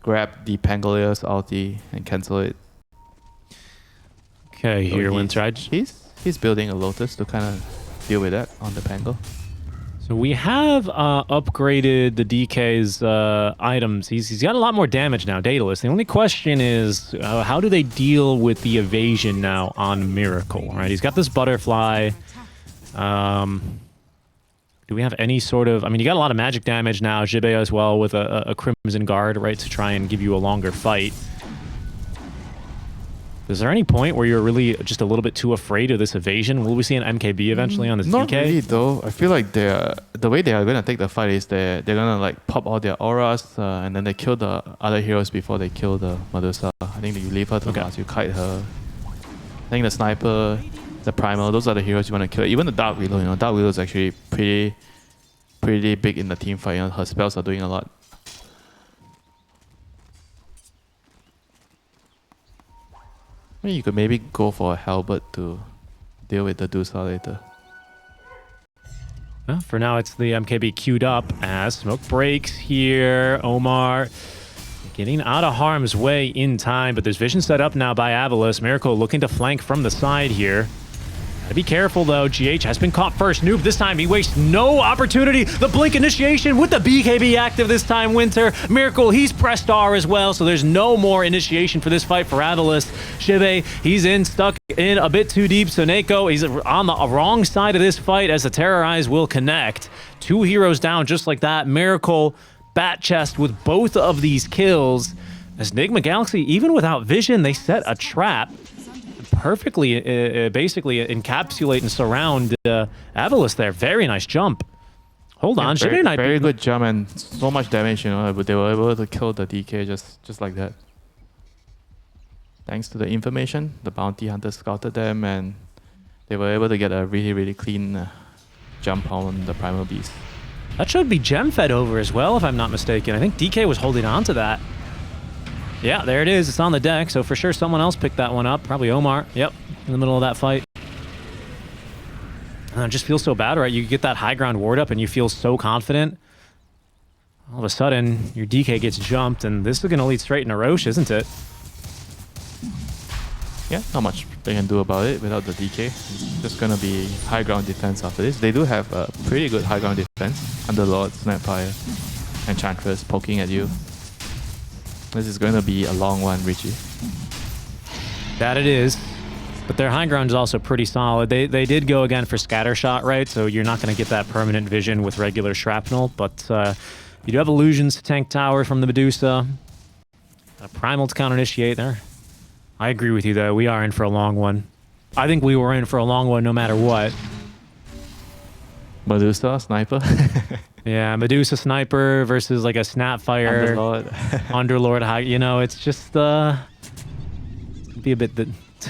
grab the Pangolius ulti and cancel it. Okay, so here Winter. He's building a Lotus to kind of deal with that on the Pango. So we have upgraded the DK's items. He's got a lot more damage now, Daedalus. The only question is, how do they deal with the evasion now on Miracle? Right, he's got this butterfly. Do we have any sort of... I mean, you got a lot of magic damage now, Jibe as well, with a Crimson Guard, right, to try and give you a longer fight. Is there any point where you're really just a little bit too afraid of this evasion? Will we see an MKB eventually on this DK? Not really, though. I feel like the way they are going to take the fight is they're going to like pop all their auras and then they kill the other heroes before they kill the Medusa. I think that you leave her to last, you kite her. I think the sniper, the primal, those are the heroes you want to kill. Even the Dark Widow, you know, Dark Widow is actually pretty big in the team fight. You know, her spells are doing a lot. I mean, you could maybe go for a Halberd to deal with the Dusa later. Well, for now, it's the MKB queued up as smoke breaks here. Omar getting out of harm's way in time, but there's vision set up now by AVULUS. Miracle looking to flank from the side here. Gotta be careful, though. GH has been caught first. Noob this time, he wastes no opportunity. The blink initiation with the BKB active this time, Winter. Miracle, he's pressed R as well, so there's no more initiation for this fight for AVULUS. Shibe, he's stuck in a bit too deep, so Neko, he's on the wrong side of this fight as the Terrorize will connect. Two heroes down just like that. Miracle, bat chest with both of these kills. As Nigma Galaxy, even without vision, they set a trap. Perfectly, basically encapsulate and surround AVULUS there. Very nice jump. Hold on, very good jump and so much damage, you know, but they were able to kill the DK just like that. Thanks to the information, the bounty hunter scouted them and they were able to get a really clean jump on the primal beast. That should be gem fed over as well, if I'm not mistaken. I think DK was holding on to that. Yeah, there it is. It's on the deck, so for sure someone else picked that one up. Probably Omar. Yep, in the middle of that fight. And it just feels so bad, right? You get that high ground ward up and you feel so confident. All of a sudden, your DK gets jumped, and this is going to lead straight into Roche, isn't it? Yeah, not much they can do about it without the DK. It's just going to be high ground defense after this. They do have a pretty good high ground defense. Underlord, Snapfire, Enchantress poking at you. This is going to be a long one, Richie. That it is. But their high ground is also pretty solid. They did go again for scatter shot, right? So you're not going to get that permanent vision with regular shrapnel. But you do have illusions to tank tower from the Medusa. A primal to counter initiate there. I agree with you, though. We are in for a long one. I think we were in for a long one no matter what. Medusa, sniper. Yeah, Medusa sniper versus like a Snapfire. Underlord high. You know, it's just be a bit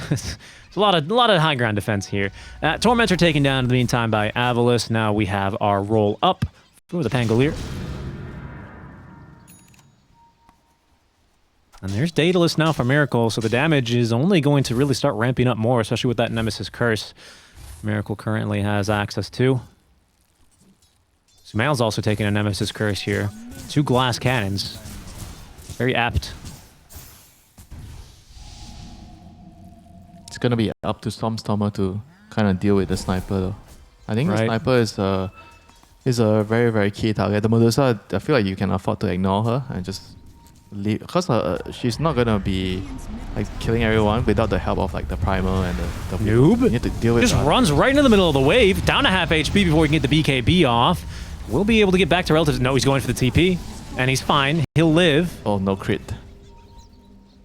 it's a lot of high ground defense here. Tormentor taken down in the meantime by AVULUS. Now we have our roll up for the Pangolier. And there's Daedalus now for Miracle, so the damage is only going to really start ramping up more, especially with that Nemesis Curse Miracle currently has access to. Sumail's also taking a Nemesis Curse here. 2 glass cannons. Very apt. It's going to be up to Stormstormer to kind of deal with the sniper, though. I think the sniper is a very key target. The Medusa, I feel like you can afford to ignore her and just leave, because she's not going to be like killing everyone without the help of like the primal and the Noob. You need to deal with just runs right into the middle of the wave, down to half HP before he can get the BKB off. We'll be able to get back to relatives. No, he's going for the TP, and he's fine. He'll live. Oh, no crit.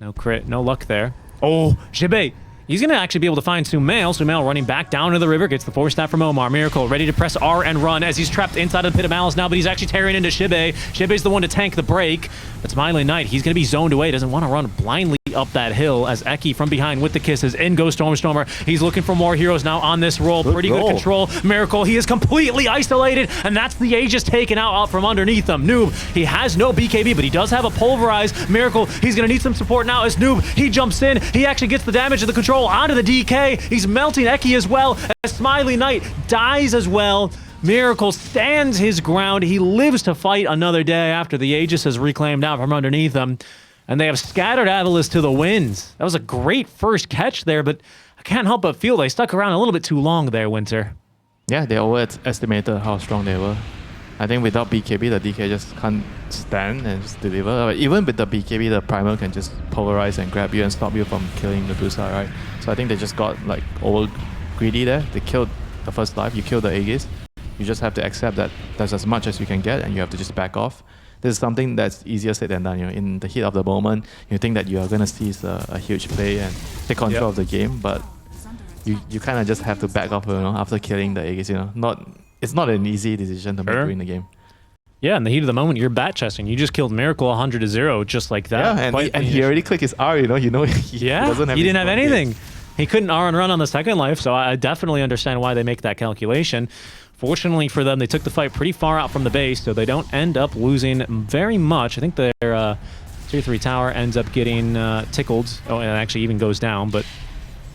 No crit, no luck there. Oh, Jibe. He's going to actually be able to find Sumail. Sumail running back down to the river. Gets the force staff from Omar. Miracle ready to press R and run as he's trapped inside of the Pit of Malice now, but he's actually tearing into Shibe. Shibe's the one to tank the break. But Smiling Knight, he's going to be zoned away. Doesn't want to run blindly up that hill as Eki from behind with the kisses. In goes Stormstormer. He's looking for more heroes now on this roll. Pretty good control. Miracle, he is completely isolated, and that's the Aegis taken out from underneath him. Noob, he has no BKB, but he does have a Pulverize. Miracle, he's going to need some support now as Noob, he jumps in. He actually gets the damage of the control onto the DK. He's melting Eki as well, as Smiley Knight dies as well. Miracle stands his ground. He lives to fight another day after the Aegis is reclaimed out from underneath him. And they have scattered AVULUS to the winds. That was a great first catch there, but I can't help but feel they stuck around a little bit too long there, Winter. Yeah, they overestimated how strong they were. I think without BKB, the DK just can't stand and just deliver. Even with the BKB, the Primal can just polarize and grab you and stop you from killing Medusa, right? So I think they just got like over greedy there. They killed the first life, you killed the Aegis. You just have to accept that that's as much as you can get and you have to just back off. This is something that's easier said than done. You know, in the heat of the moment, you think that you are going to seize a huge play and take control of the game, but you kind of just have to back off, you know, after killing the Aegis, you know. It's not an easy decision to make during the game. Yeah, in the heat of the moment, you're bat chesting. You just killed Miracle 100-0 just like that. Yeah, and he already clicked his R, you know. He doesn't have he didn't have anything. He couldn't R and run on the second life, so I definitely understand why they make that calculation. Fortunately for them, they took the fight pretty far out from the base, so they don't end up losing very much. I think their tier 3 tower ends up getting tickled. Oh, and it actually even goes down, but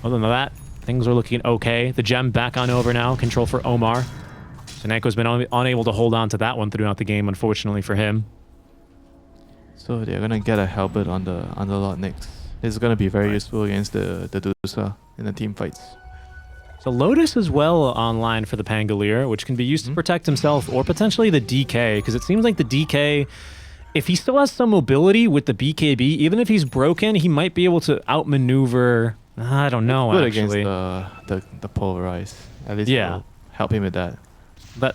other than that, things are looking okay. The gem back on over now. Control for Omar. Soneko's been unable to hold on to that one throughout the game, unfortunately for him. So they're gonna get a Halberd on the Underlord next. This is gonna be very useful against the Dusa in the team fights. So Lotus as well online for the Pangolier, which can be used to protect himself or potentially the DK, because it seems like the DK, if he still has some mobility with the BKB, even if he's broken, he might be able to outmaneuver. I don't know, good actually. Against the Polarize. At least it'll help him with that.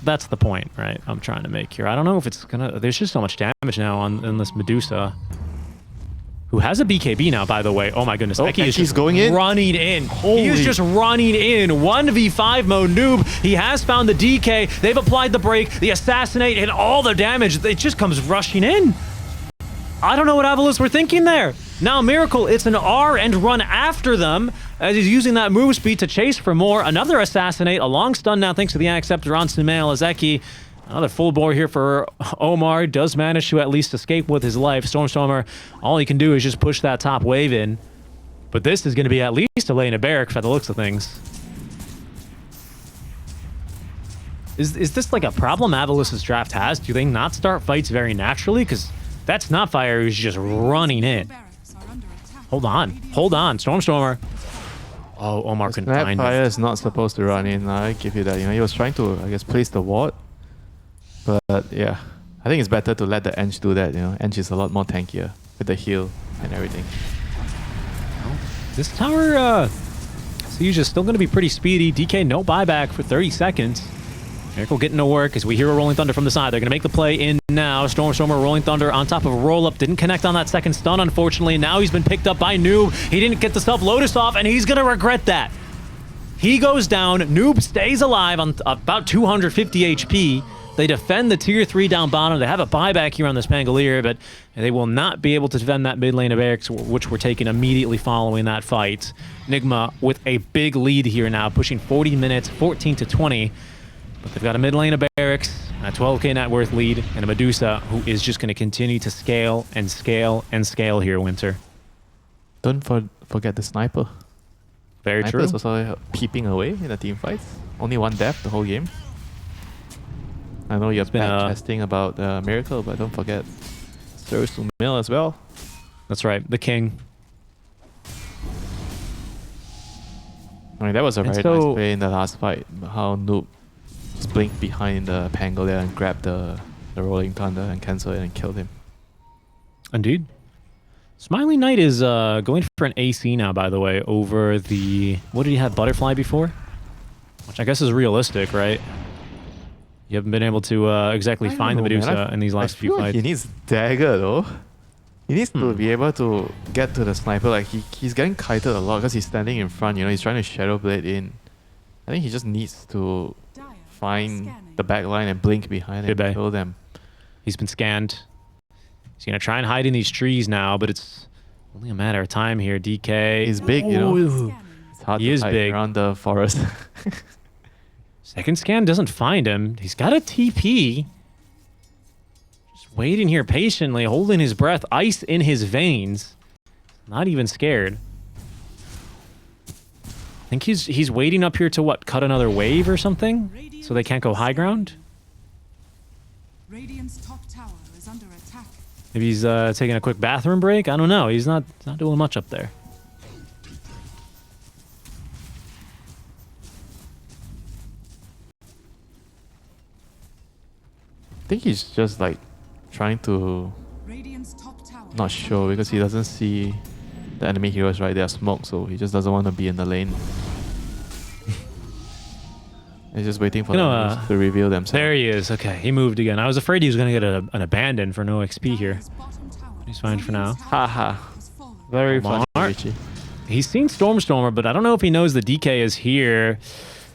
That's the point, right? I'm trying to make here. I don't know if it's gonna. There's just so much damage now on this Medusa, who has a BKB now, by the way. Oh my goodness, Becky is just going in, running in. Holy. He is just running in. 1v5 mode noob. He has found the DK. They've applied the break, the assassinate, and all the damage. It just comes rushing in. I don't know what AVULUS were thinking there. Now Miracle, it's an R and run after them as he's using that move speed to chase for more. Another assassinate, a long stun now thanks to the Acceptor on Sumail Azeki. Another full bore here for Omar. Does manage to at least escape with his life. Stormstormer, all he can do is just push that top wave in. But this is going to be at least a lane of Barrack by the looks of things. Is this like a problem AVULUS' draft has? Do they not start fights very naturally? Because that Snapfire is just running in. Hold on. Stormstormer. Oh, Omar couldn't find Snapfire it. is not supposed to run in. I give you that. You know, he was trying to, I guess, place the ward. But yeah, I think it's better to let the Eng do that. You know, Eng is a lot more tankier with the heal and everything. Well, this tower, Siege is still going to be pretty speedy. DK no buyback for 30 seconds. Miracle getting to work as we hear a Rolling Thunder from the side. They're going to make the play in now. Stormstormer, Rolling Thunder on top of a roll-up. Didn't connect on that second stun, unfortunately. Now he's been picked up by Noob. He didn't get the self-Lotus off, and he's going to regret that. He goes down. Noob stays alive on about 250 HP. They defend the tier 3 down bottom. They have a buyback here on this Pangolier, but they will not be able to defend that mid lane of Barracks, which were taken immediately following that fight. Nigma with a big lead here now, pushing 40 minutes, 14 to 20. But they've got a mid lane of Barracks, a 12k net worth lead, and a Medusa who is just going to continue to scale and scale and scale here, Winter. Don't forget the sniper. Very true. Sniper's also peeping away in the team fights. Only one death the whole game. I know you're back-testing about Miracle, but don't forget Sir Sumail as well. That's right, the king. I mean, that was a very nice play in the last fight. How Noob just blinked behind the Pangolier and grabbed the Rolling Thunder and canceled it and killed him. Indeed. Smiling Knight is going for an AC now, by the way, over the... What did he have, Butterfly before? Which I guess is realistic, right? You haven't been able to exactly find the Medusa in these last few fights. He needs Dagger, though. He needs to be able to get to the sniper. Like, he's getting kited a lot because he's standing in front, you know, he's trying to Shadow Blade in. I think he just needs to find the back line and blink behind and kill them. He's been scanned. He's going to try and hide in these trees now, but it's only a matter of time here. DK. He's big, you know. It's hard to hide around the forest. Second scan doesn't find him. He's got a TP. Just waiting here patiently, holding his breath, ice in his veins. Not even scared. I think he's waiting up here to what, cut another wave or something? So they can't go high ground? Radiant's top tower is under attack. Maybe he's taking a quick bathroom break? I don't know. He's not doing much up there. think he's just like trying to Radiant's top tower not show because he doesn't see the enemy heroes right there smoke, so he just doesn't want to be in the lane. He's just waiting for them to reveal themselves. There he is. Okay, he moved again. I was afraid he was going to get an abandon for no XP here. He's fine for now. Haha. Very funny, Richie. He's seen Stormstormer, but I don't know if he knows the DK is here.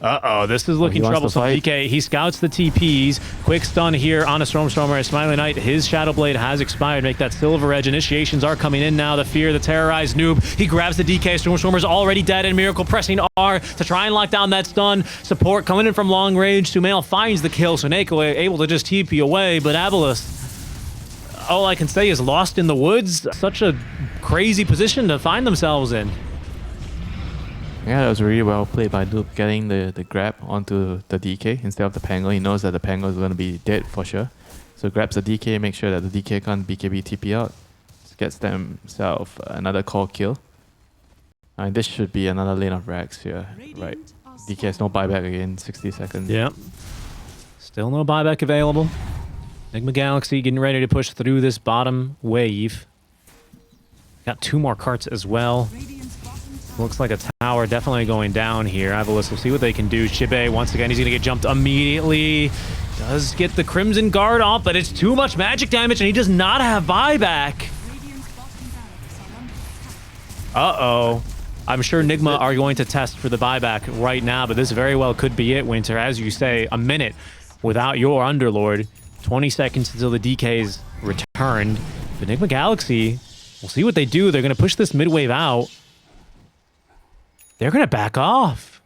Uh-oh, this is looking troublesome. DK, he scouts the TPs. Quick stun here on a Stormstormer. A Smiley Knight, his Shadow Blade has expired. Make that Silver Edge. Initiations are coming in now. The Fear, the Terrorized Noob. He grabs the DK. Stormstormer's already dead, and Miracle pressing R to try and lock down that stun. Support coming in from long range. Sumail finds the kill, so Neko able to just TP away, but AVULUS, all I can say is lost in the woods. Such a crazy position to find themselves in. Yeah, that was really well played by Noob, getting the grab onto the DK instead of the Pango. He knows that the Pango is going to be dead for sure. So grabs the DK, makes sure that the DK can't BKB TP out. Gets themselves another core kill. And this should be another lane of Rags here. Right. DK has no buyback again, 60 seconds. Yep. Still no buyback available. Nigma Galaxy getting ready to push through this bottom wave. Got 2 more carts as well. Looks like a tower definitely going down here. AVULUS will see what they can do. Shibe, once again, he's going to get jumped immediately. Does get the Crimson Guard off, but it's too much magic damage, and he does not have buyback. Uh-oh. I'm sure Nigma are going to test for the buyback right now, but this very well could be it, Winter. As you say, a minute without your Underlord. 20 seconds until the DK's returned. But Nigma Galaxy, we'll see what they do. They're going to push this mid-wave out. They're going to back off.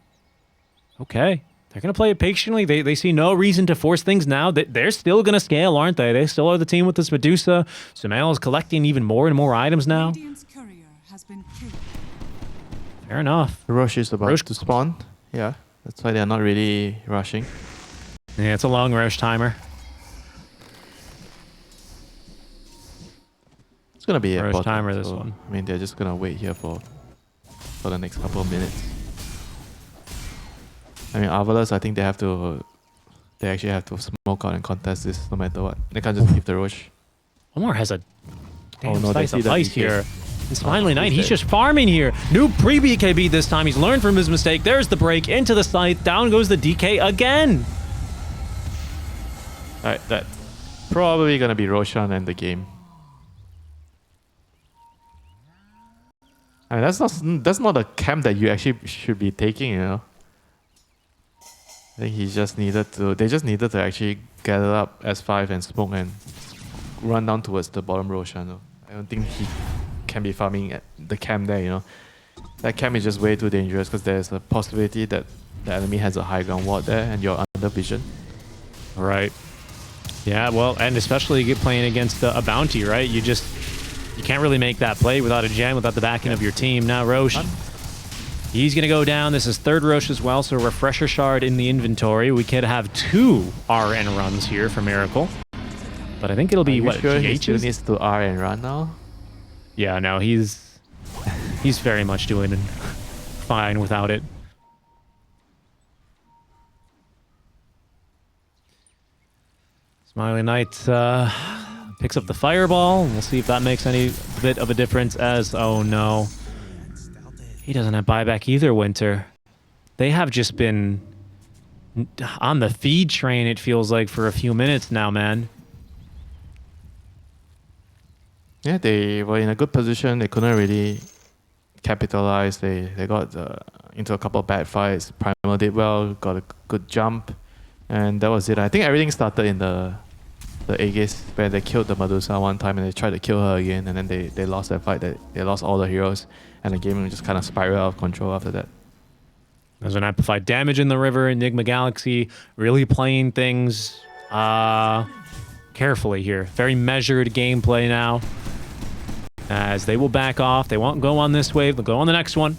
Okay. They're going to play it patiently. They see no reason to force things now. They're still going to scale, aren't they? They still are the team with this Medusa. Sumail is collecting even more and more items now. Fair enough. The rush is about to spawn. Yeah, that's why they're not really rushing. Yeah, it's a long rush timer. It's going to be a rush bottom, timer, this one. I mean, they're just going to wait here for the next couple of minutes. I mean, AVULUS, I think they actually have to smoke out and contest this no matter what. They can't just leave the rush. One more has a damn no, slice of ice here. And Smiley Knight, he's dead. just farming here. New pre-BKB this time. He's learned from his mistake. There's the break into the scythe. Down goes the DK again. Alright, that's probably going to be Roshan and the game. I mean, that's not a camp that you actually should be taking, you know. I think they just needed to actually gather up S5 and smoke and run down towards the bottom Roshan. I don't think he can be farming at the camp there, you know. That camp is just way too dangerous because there's a possibility that the enemy has a high ground ward there and you're under vision. Right. Yeah, well, and especially playing against a bounty, right? You can't really make that play without a gem, without the backing of your team. Now Roche, he's going to go down. This is third Roche as well, so Refresher Shard in the inventory. We could have 2 RN runs here for Miracle. But I think it'll be, what, sure he still GHs? needs to R and run now? Yeah, no, he's very much doing fine without it. Smiley Knight picks up the fireball. We'll see if that makes any bit of a difference as... Oh, no. He doesn't have buyback either, Winter. They have just been on the feed train, it feels like, for a few minutes now, man. Yeah, they were in a good position. They couldn't really capitalize. They got into a couple of bad fights. Primal did well, got a good jump. And that was it. I think everything started in the Aegis where they killed the Medusa one time and they tried to kill her again, and then they lost that fight. They lost all the heroes, and the game just kind of spiraled out of control after that. There's an amplified damage in the river. Nigma Galaxy really playing things carefully here. Very measured gameplay now. As they will back off. They won't go on this wave. They'll go on the next one.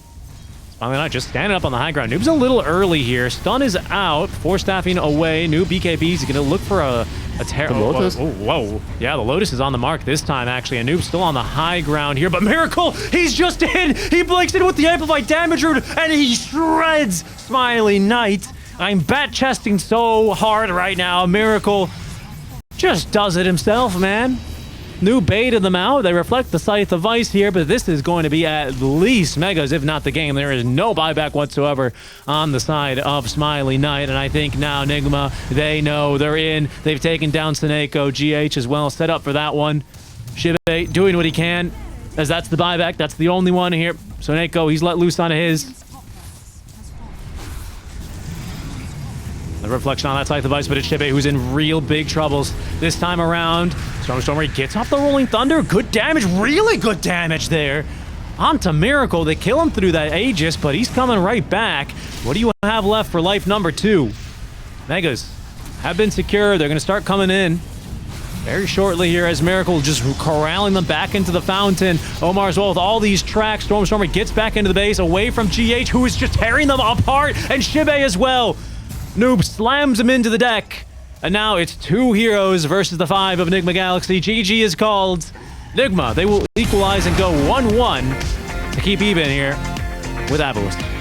Smiley Knight just standing up on the high ground. Noob's a little early here. Stun is out. Force staffing away. Noob BKB's going to look for a terror. Lotus? Whoa. Yeah, the Lotus is on the mark this time, actually. And Noob's still on the high ground here. But Miracle, he's just in. He blinks in with the amplified damage root, and he shreds Smiley Knight. I'm bat chesting so hard right now. Miracle just does it himself, man. New baited them out. They reflect the Scythe of Ice here, but this is going to be at least Megas, if not the game. There is no buyback whatsoever on the side of Smiley Knight, and I think now Nigma, they know they're in. They've taken down Seneko, GH as well, set up for that one. Shibe doing what he can, as that's the buyback. That's the only one here. Seneko, he's let loose on his. The reflection on that Scythe of Ice, but it's Shibe who's in real big troubles this time around. Stormer gets off the Rolling Thunder. Good damage, really good damage there. Onto Miracle, they kill him through that Aegis, but he's coming right back. What do you have left for life number 2? Megas have been secured. They're going to start coming in very shortly here as Miracle just corralling them back into the fountain. Omar as well with all these tracks. Stormer gets back into the base away from GH, who is just tearing them apart, and Shibe as well. Noob slams him into the deck. And now it's 2 heroes versus the 5 of Nigma Galaxy. GG is called. Nigma, they will equalize and go 1-1 to keep even here with AVULUS.